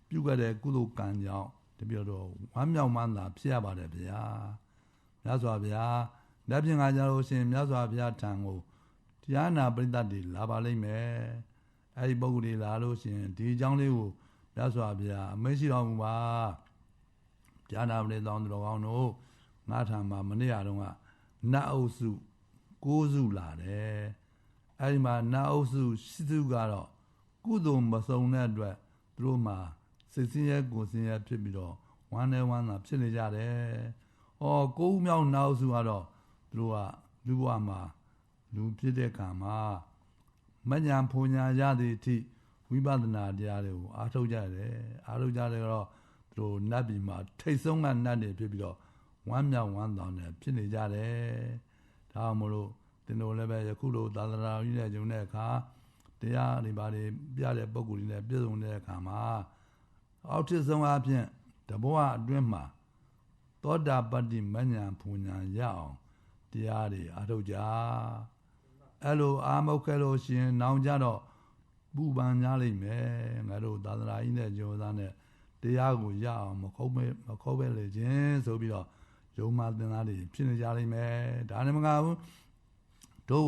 ပြုခဲ့တဲ့ကုသိုလ်ကံကြောင့်တပည့်တော်ဝမ်းမြောက်မှန်းသာဖြစ်ရပါတယ်ဗျာမြတ်စွာဘုရားလက်ပြင်ကကြလို့ရှင်မြတ်စွာဘုရားထံကိုတရားနာပရိသတ်တွေလာပါလိမ့်မယ်အဲဒီပုဂ္ဂိုလ်တွေလာလို့ရှင်ဒီအကြောင်းလေးကိုမြတ်စွာဘုရားအမိန့်ရှိတော်မူပါတရားနာပရိသတ်တော်ကောင်းတို့ငါထံမှာမနေ့ကတုန်းကနတ်အုပ်စု9စုလာတယ်အဲဒီမှာနတ်အုပ်စု10စုကတော့ကုသိုလ်မဆုံးတဲ့အတွက်သူတို့မှာစိတ်ဆင်းရဲကိုယ်ဆင်းရဲဖြစ်ပြီးတော့ဝမ်းနဲ့ဝမ်းသာဖြစ်နေကြတယ်။9ဦးမြောက်နောက်စုကတော့သူတို့ကလူဘဝမှာလူဖြစ်တဲ့ခါမှာမဉ္ဇဉ်ဖူညာရသည့်အထိဝိပဿနာတရားတွေကိုအားထုတ်ကြတယ်။အားထုတ်ကြတယ်တော့သူတို့နတ်ပြည်မှာထိတ်ဆုံးကနတ်တွေဖြစ်ပြီးတော့ဝမ်းမြောက်ဝမ်းသာနဲ့ဖြစ်နေကြတယ်။ဒါမှမဟုတ်တင်တို့လည်းပဲယခုလိုသာသနာ့ကြီးနဲ့ဂျုံတဲ့အခါတရားတွေပါပြတဲ့ပုဂ္ဂိုလ်တွေနဲ့ပြည့်စုံတဲ့အခါမှာအောက်ထစ်ဆုံးအဖြစ်တဘောအတွင်းမှာသောတာပတ္တိမဉ္ဇဉ်ဖူညာရအောင်တရားတွေအားထုတ်ကြအဲ့လိုအာမုတ်ခဲ့လို့ရှင်နောင်ကြတော့ပူပန်ကြလိမ့်မယ်ငါတို့သာသနာ့ကြီးနဲ့ဂျုံသားနဲ့တရားကိုရအောင်မခေါ်ပဲလေခြင်းဆိုပြီးတော့ယုံမှသင်သားတွေဖြစ်နေကြလိမ့်မယ်ဒါနဲ့မကဘူးတို့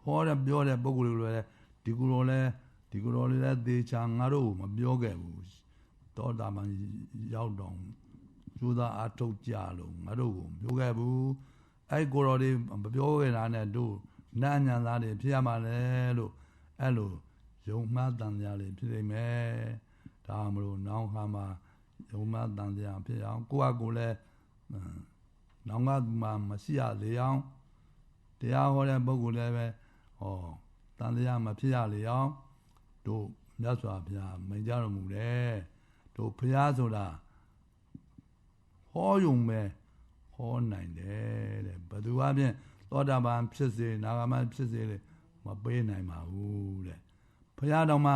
ဟောတဲ့ပြောတဲ့ပုဂ္ဂိုလ်တွေလည်းဒီကုတော်လေးလည်းသေချာငါတို့မပြောခဲ့ဘူးသောတာပန်ရောက်တော့ကျိုးသားအားထုတ်ကြလို့ငါတို့ကိုပြောခဲ့ဘူးအဲ့ကိုတော်လေးမပြောခဲ့တာနဲ့တို့နာညာသားတွေဖြစ်ရမှာလေလို့အဲ့လိုယုံမှတန်ကြလေးဖြစ်နေမယ်ဒါမှမလို့နောင်ခါမှာယုံမှတန်ကြဖြစ်အောင်ကိုယ့်အကိုလည်းနောင်ကမှမရှိရလေအောင်တရားဟောတဲ့ပုဂ္ဂိုလ်လည်းပဲတန်တရားမဖြစ်ရလေအောင်တို့မြတ်စွာဘုရားမိန့်ကြတော်မူတယ်တို့ဘုရားဆိုတာဟောယုံပဲဟောနိုင်တယ်တဲ့ဘယ်သူအပြင်သောတာပန်ဖြစ်စေနာဂမဖြစ်စေမပေးနိုင်ပါဘူးတဲ့ဘုရားတော်မှ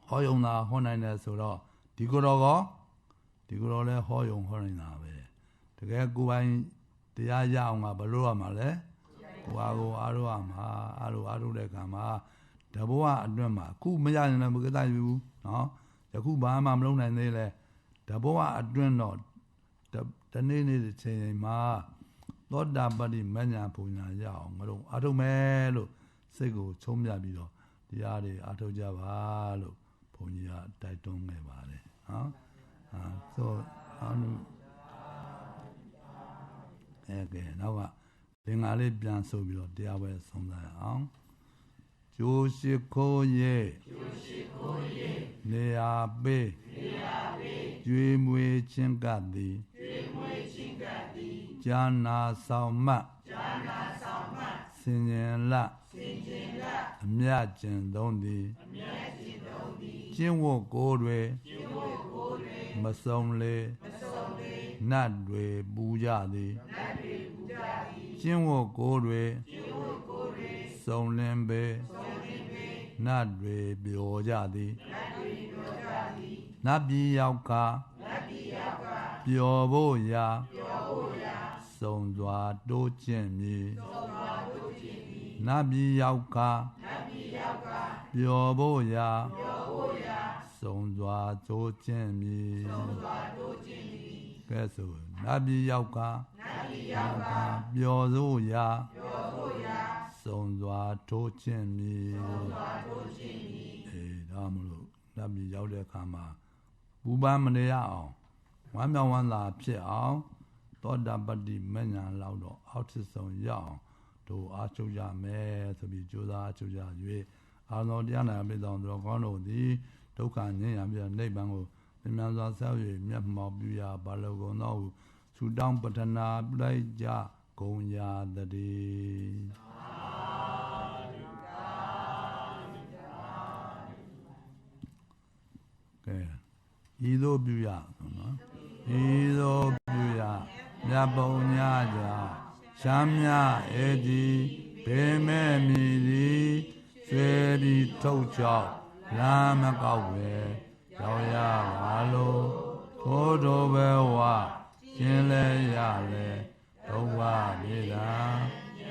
ဟောယုံတာဟောနိုင်တယ်ဆိုတော့ဒီကိုယ်တော်လည်းဟောယုံဟောနိုင်တာပဲတကယ်ကိုယ်ပိုင်တရားရအောင်ကဘယ်လိုရမှာလဲကိုယ်ကိုအားရမှာအားထုတ်တဲ့ကံမှာတဘောအတွင်းမှာအခုမရရင်လည်းမကိစ္စဘူးနော်ယခုဘာမှမလုပ်နိုင်သေးလဲတဘောအတွင်းတော့တနေ့နေ့ချိန်မှာသောတာပတ္တိမဉ္ဇဉ်ဖူညာရအောင်ငါတို့အားထုတ်မယ်လို့စိတ်ကိုချုံးပြပြီးတော့တရားတွေအားထုတ်ကြပါလို့ဘုန်းကြီးကတိုက်တွန်းခဲ့ပါတယ်နော်ဆိုကဲနောက်ကသင်္ဃာလေးပြန်ဆိုပြီးတော့တရားပွဲဆုံးသတ်အောင် ကျိုးရှိခိုးရဲ့နေရာပေးကျွေးမွေးချင်းကပ်သည်ကျမ်းနာဆောင်မှတ်စင်ကြင်လအမြတ်ကျင့်သုံးသည်ကျင့်ဝတ်ကိုယ်တွေမစုံလေနတ်တွေပူကြသည်ကျင့်ဝတ်ကိုယ်တွေစုံလင်ပေနတ်တွေပျော်ကြသည်နတ်ပြည်ရောက်ခါပျော်ဖို့ရာစုံစွာတိုးကျင့်မည်နတ်ပြည်ရောက်ခါပျော်ဖို့ရာစုံစွာတိုးကျင့်မည်ကဲဆိုနတ်ပြည်ရောက်ခါပျော်ဖို့ရာစုံစွာတိုးကျင့်မည်ဒါမလို့နတ်ပြည်ရောက်တဲ့အခါမှာပူပန်မနေရအောင်ဝမ်းမြောက်ဝမ်းသာဖြစ်အောင်သောတာပတ္တိမဉ္ဇဉ်လောက်တော့အောက်ထစ်ဆုံးရအောင်တို့အားထုတ်ကြမယ်ဆိုပြီးကြိုးစားအားထုတ်ကြ၍အာသောတရားနာပိသောတော်ကောင်းတို့သည်ဒုက္ခငြိမ်းရပြီးနိဗ္ဗာန်ကိုမြန်စွာဆက်၍မျက်မှောက်ပြုရပါလောကုန်သောဟုဆုတောင်းပတ္ထနာပြုလိုက်ကြကုန်ရာတည်းကဲဤသို့ပြုရနော်ဤသို့ပြုရမြတ်ပုံညကြရှမ်းမြဧတိဘေမဲ့မီသည်ဆွေဒီထုတ်ချောက်လမ်းမကောက်ပဲရောက်ရပါလို့ထိုးထိုးပဲဝကျင်းလဲရလဲဒုဝမြေတာ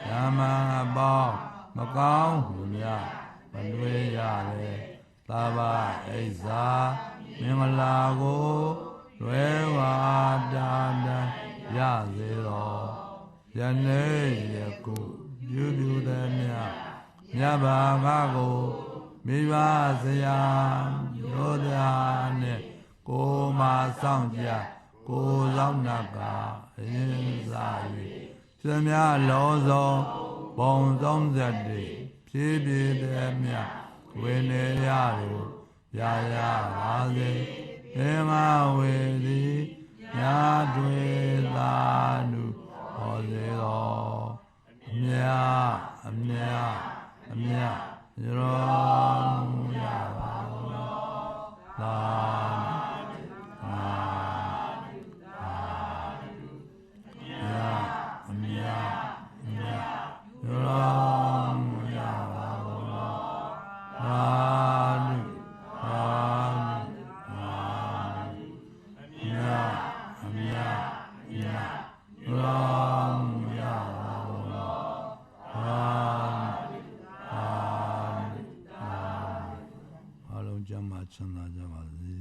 ဓမ္မအပေါင်းမကောင်းမှုများမတွေ့ရလဲသာဘအိဇာမင်္ဂလာကိုလွယ်ဝါတာတရစေတော်ယနေ့ယခုပြုပြုသည်များမြတ်ဘာကကိုမိဘဆရာတို့သားနဲ့ကိုမဆောင်ကြကိုဆောင်နာကအင်းစား၍သမျှလုံးစုံဘုံ30ဖြည်းဖြည်းသည်များဝိနေရတို့ရရပါစေအင်္ဂဝေသည်ညာတွေသာနုဟောစေတော်အမြအမြအမြရောရပါတော်သာအမြရောရပါတော်သာချမ်းသာကြပါစေ